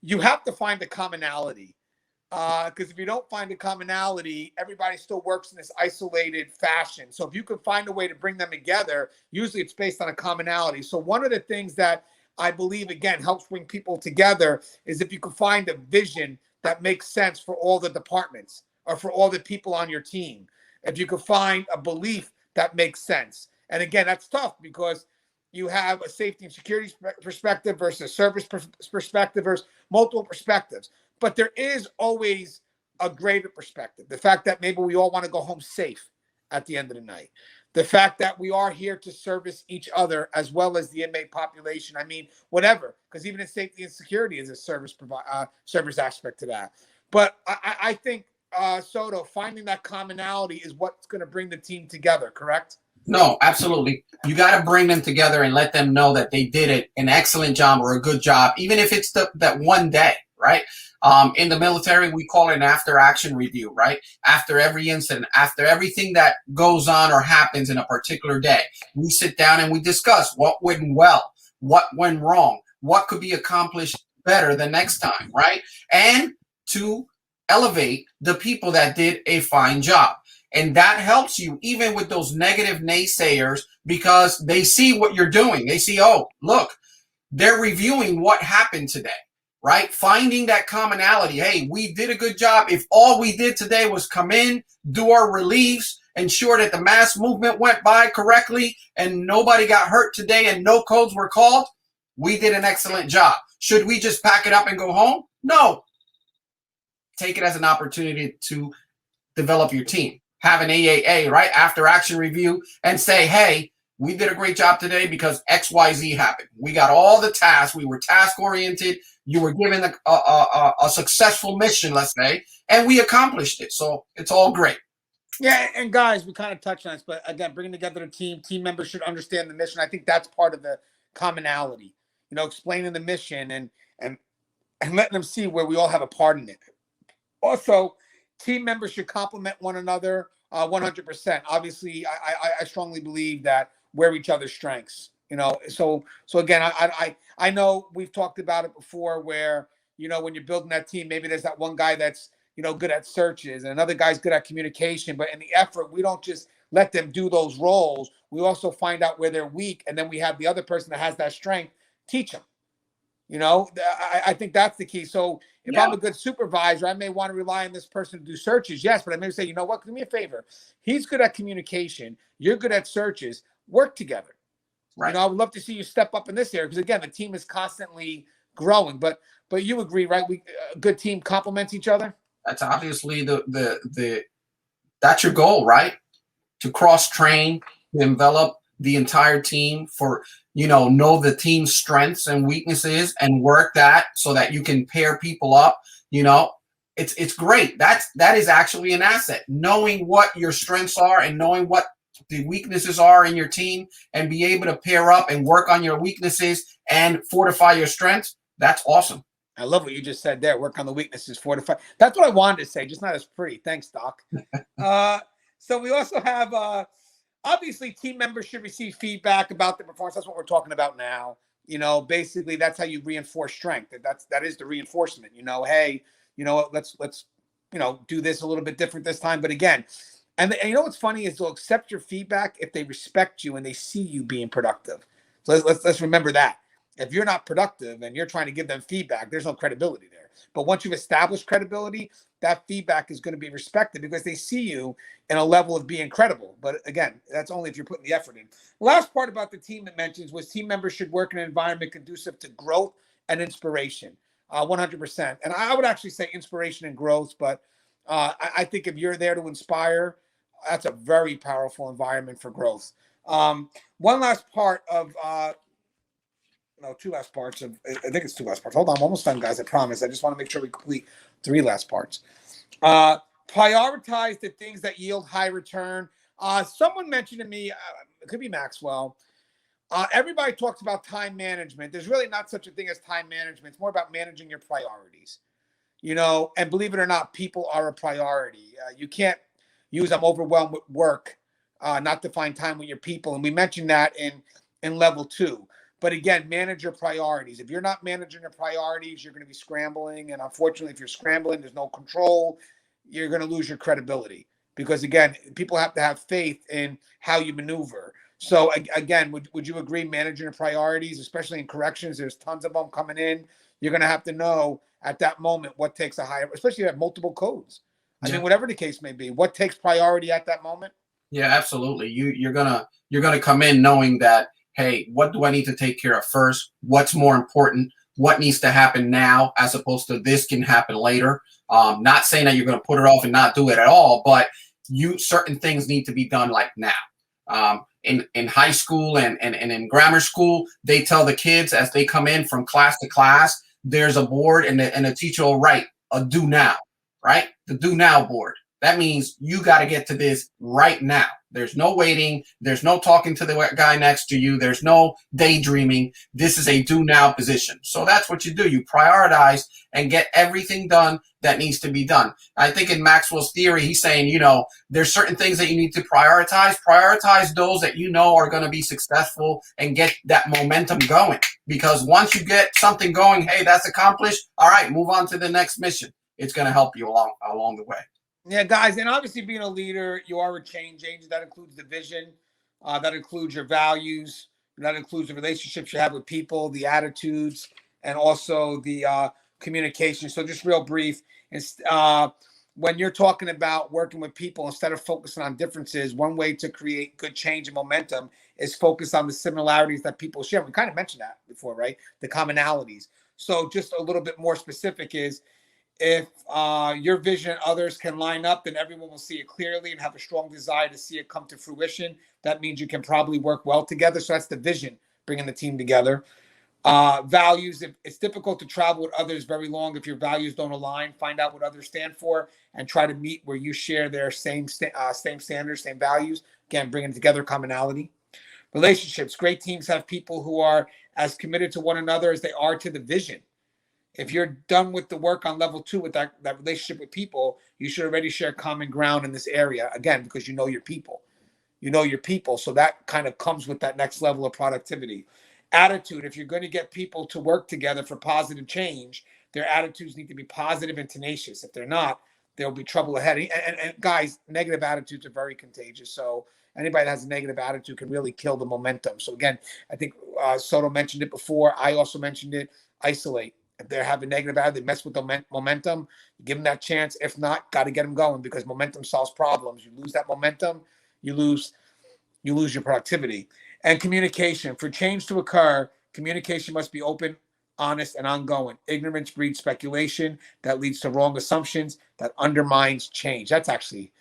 you have to find a commonality. Because if you don't find a commonality, everybody still works in this isolated fashion. So if you can find a way to bring them together, usually it's based on a commonality. So one of the things that I believe, again, helps bring people together is if you can find a vision that makes sense for all the departments or for all the people on your team. If you can find a belief that makes sense. And again, that's tough because you have a safety and security perspective versus a service perspective versus multiple perspectives. But there is always a greater perspective. The fact that maybe we all want to go home safe at the end of the night. The fact that we are here to service each other as well as the inmate population. I mean, whatever, because even in safety and security is a service aspect to that. But I think, Soto, finding that commonality is what's going to bring the team together, correct? No, absolutely. You got to bring them together and let them know that they did an excellent job or a good job, even if it's that one day, right? In the military, we call it an after-action review, right? After every incident, after everything that goes on or happens in a particular day, we sit down and we discuss what went well, what went wrong, what could be accomplished better the next time, right? And to elevate the people that did a fine job. And that helps you even with those negative naysayers because they see what you're doing. They see, oh, look, they're reviewing what happened today, right? Finding that commonality. Hey, we did a good job. If all we did today was come in, do our reliefs, ensure that the mass movement went by correctly and nobody got hurt today and no codes were called, we did an excellent job. Should we just pack it up and go home? No. Take it as an opportunity to develop your team. Have an AAA, right? After action review and say, hey, we did a great job today because XYZ happened. We got all the tasks. We were task oriented. You were given a successful mission, let's say, and we accomplished it. So it's all great. Yeah, and guys, we kind of touched on this, but again, bringing together the team members should understand the mission. I think that's part of the commonality, explaining the mission and letting them see where we all have a part in it. Also, team members should complement one another 100%. Obviously, I strongly believe that we're each other's strengths. So again, I know we've talked about it before where, when you're building that team, maybe there's that one guy that's, good at searches and another guy's good at communication. But in the effort, we don't just let them do those roles. We also find out where they're weak. And then we have the other person that has that strength, teach them. I think that's the key. So if I'm a good supervisor, I may want to rely on this person to do searches. Yes, but I may say, you know what, do me a favor. He's good at communication. You're good at searches. Work together. Right. I would love to see you step up in this area because, again, the team is constantly growing. But you agree, right? A good team complements each other. That's obviously that's your goal, right? To cross-train, develop the entire team for, know the team's strengths and weaknesses and work that so that you can pair people up. It's great. That is actually an asset. Knowing what your strengths are and knowing what the weaknesses are in your team and be able to pair up and work on your weaknesses and fortify your strengths. That's awesome. I love what you just said there. Work on the weaknesses, fortify. That's what I wanted to say, just not as pretty. Thanks, Doc. So we also have, obviously, team members should receive feedback about the performance. That's what we're talking about now. Basically, that's how you reinforce strength. That is the reinforcement. Hey, let's do this a little bit different this time. But again, and what's funny is they'll accept your feedback if they respect you and they see you being productive. So let's remember that. If you're not productive and you're trying to give them feedback, there's no credibility there. But once you've established credibility, that feedback is going to be respected because they see you in a level of being credible. But again, that's only if you're putting the effort in. The last part about the team it mentions was team members should work in an environment conducive to growth and inspiration, 100%. And I would actually say inspiration and growth, but I think if you're there to inspire, that's a very powerful environment for growth. One last part of two last parts of, I think it's two last parts. Hold on, I'm almost done, guys. I promise. I just want to make sure we complete 3 last parts. Prioritize the things that yield high return. Someone mentioned to me, it could be Maxwell. Everybody talks about time management. There's really not such a thing as time management. It's more about managing your priorities. And believe it or not, people are a priority. You can't use I'm overwhelmed with work, not to find time with your people. And we mentioned that in level 2. But again, manage your priorities. If you're not managing your priorities, you're going to be scrambling. And unfortunately, if you're scrambling, there's no control, you're going to lose your credibility. Because again, people have to have faith in how you maneuver. So again, would you agree managing your priorities, especially in corrections? There's tons of them coming in. You're going to have to know at that moment what takes a higher, especially if you have multiple codes. I mean, whatever the case may be, what takes priority at that moment? Yeah, absolutely. You're gonna come in knowing that, hey, what do I need to take care of first? What's more important? What needs to happen now, as opposed to this can happen later? Not saying that you're gonna put it off and not do it at all, but certain things need to be done like now. In high school and in grammar school, they tell the kids as they come in from class to class, there's a board and the teacher will write a do now, right? The do now board. That means you got to get to this right now. There's no waiting. There's no talking to the guy next to you. There's no daydreaming. This is a do now position. So that's what you do. You prioritize and get everything done that needs to be done. I think in Maxwell's theory, he's saying, there's certain things that you need to prioritize. Prioritize those that you know are going to be successful and get that momentum going. Because once you get something going, hey, that's accomplished. All right, move on to the next mission. It's going to help you along the way. Yeah, guys, and obviously being a leader, you are a change agent. That includes the vision, that includes your values, that includes the relationships you have with people, the attitudes, and also the communication. So just real brief, when you're talking about working with people, instead of focusing on differences, one way to create good change and momentum is focus on the similarities that people share. We kind of mentioned that before, right? The commonalities. So just a little bit more specific is, if your vision and others can line up, then everyone will see it clearly and have a strong desire to see it come to fruition. That means you can probably work well together. So that's the vision, bringing the team together. Values, it's difficult to travel with others very long if your values don't align. Find out what others stand for and try to meet where you share their same standards, same values. Again, bringing together commonality. Relationships, great teams have people who are as committed to one another as they are to the vision. If you're done with the work on level 2 with that relationship with people, you should already share common ground in this area, again, because you know your people. So that kind of comes with that next level of productivity. Attitude, if you're going to get people to work together for positive change, their attitudes need to be positive and tenacious. If they're not, there'll be trouble ahead. And guys, negative attitudes are very contagious. So anybody that has a negative attitude can really kill the momentum. So again, I think Soto mentioned it before. I also mentioned it. Isolate. If they're having negative attitude, they mess with the momentum, give them that chance. If not, got to get them going, because momentum solves problems. You lose that momentum, you lose your productivity. And communication. For change to occur, communication must be open, honest, and ongoing. Ignorance breeds speculation that leads to wrong assumptions that undermines change. That's actually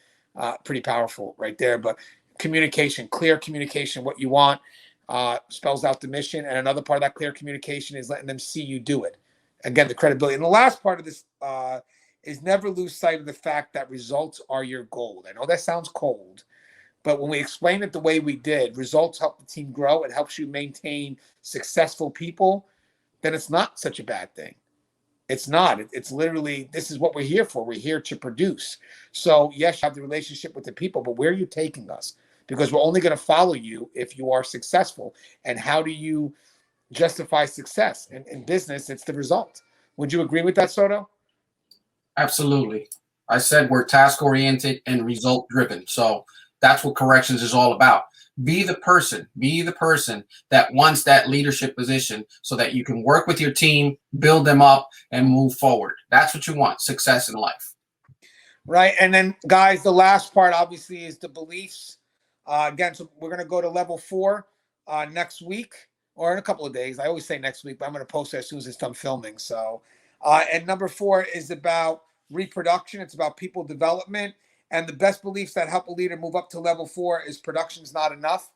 pretty powerful right there. But communication, clear communication, what you want, spells out the mission. And another part of that clear communication is letting them see you do it. Again, the credibility. And the last part of this is never lose sight of the fact that results are your goal. I know that sounds cold, but when we explain it the way we did, results help the team grow. It helps you maintain successful people. Then it's not such a bad thing. It's not. It's literally, this is what we're here for. We're here to produce. So yes, you have the relationship with the people, but where are you taking us? Because we're only going to follow you if you are successful. And how do you justify success? In business, it's the result. Would you agree with that, Soto? Absolutely. I said we're task oriented and result driven. So that's what corrections is all about. Be the person that wants that leadership position so that you can work with your team, build them up, and move forward. That's what you want, success in life. Right. And then, guys, the last part obviously is the beliefs. Again, so we're going to go to level 4 next week, or in a couple of days. I always say next week, but I'm going to post it as soon as it's done filming. So, and number 4 is about reproduction. It's about people development. And the best beliefs that help a leader move up to level 4 is production's not enough.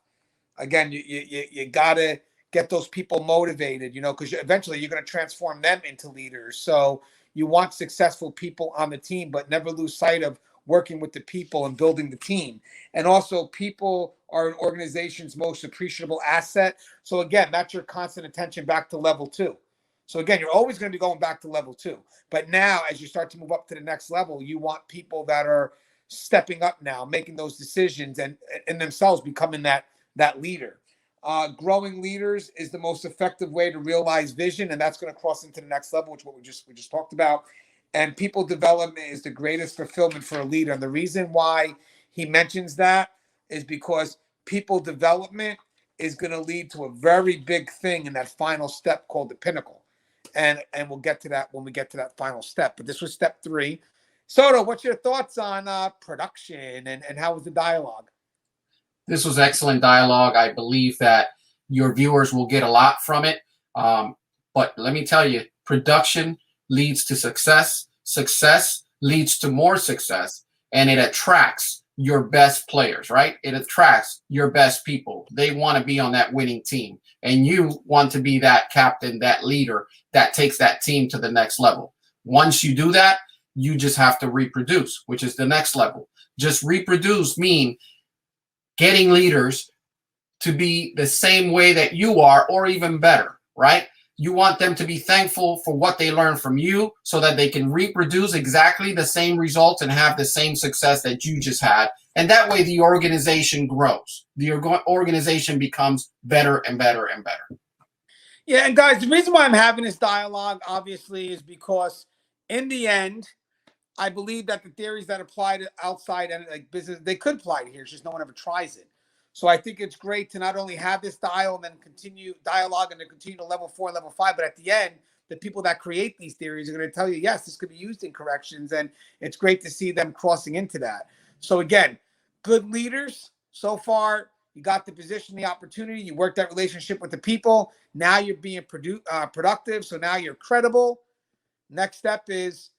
Again, you got to get those people motivated, because eventually you're going to transform them into leaders. So you want successful people on the team, but never lose sight of working with the people and building the team. And also, people are an organization's most appreciable asset. So again, that's your constant attention back to level 2. So again, you're always going to be going back to level 2. But now, as you start to move up to the next level, you want people that are stepping up now, making those decisions, and themselves becoming that leader. Growing leaders is the most effective way to realize vision, and that's going to cross into the next level, which is what we just talked about. And people development is the greatest fulfillment for a leader. And the reason why he mentions that is because people development is going to lead to a very big thing in that final step called the pinnacle. And we'll get to that when we get to that final step. But this was step 3. Soto, what's your thoughts on production and how was the dialogue? This was excellent dialogue. I believe that your viewers will get a lot from it. But let me tell you, production leads to success. Success leads to more success. And it attracts your best players, right? It attracts your best people. They want to be on that winning team. And you want to be that captain, that leader that takes that team to the next level. Once you do that, you just have to reproduce, which is the next level. Just reproduce mean getting leaders to be the same way that you are or even better, right? You want them to be thankful for what they learned from you so that they can reproduce exactly the same results and have the same success that you just had. And that way the organization grows. The organization becomes better and better and better. Yeah, and guys, the reason why I'm having this dialogue, obviously, is because in the end, I believe that the theories that apply to outside and like business, they could apply to here. It's just no one ever tries it. So I think it's great to not only have this dialogue and then continue dialogue and then continue to level 4 and level 5, but at the end, the people that create these theories are going to tell you, yes, this could be used in corrections. And it's great to see them crossing into that. So again, good leaders. So far, you got the position, the opportunity. You worked that relationship with the people. Now you're being productive. So now you're credible. Next step is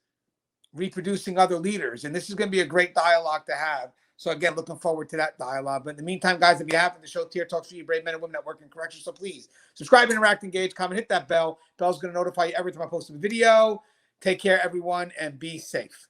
reproducing other leaders. And this is going to be a great dialogue to have. So again, looking forward to that dialogue. But in the meantime, guys, if you haven't, the show Tier Talks for you, brave men and women that work in corrections. So please subscribe, interact, engage, comment, hit that bell. Bell's going to notify you every time I post a video. Take care, everyone, and be safe.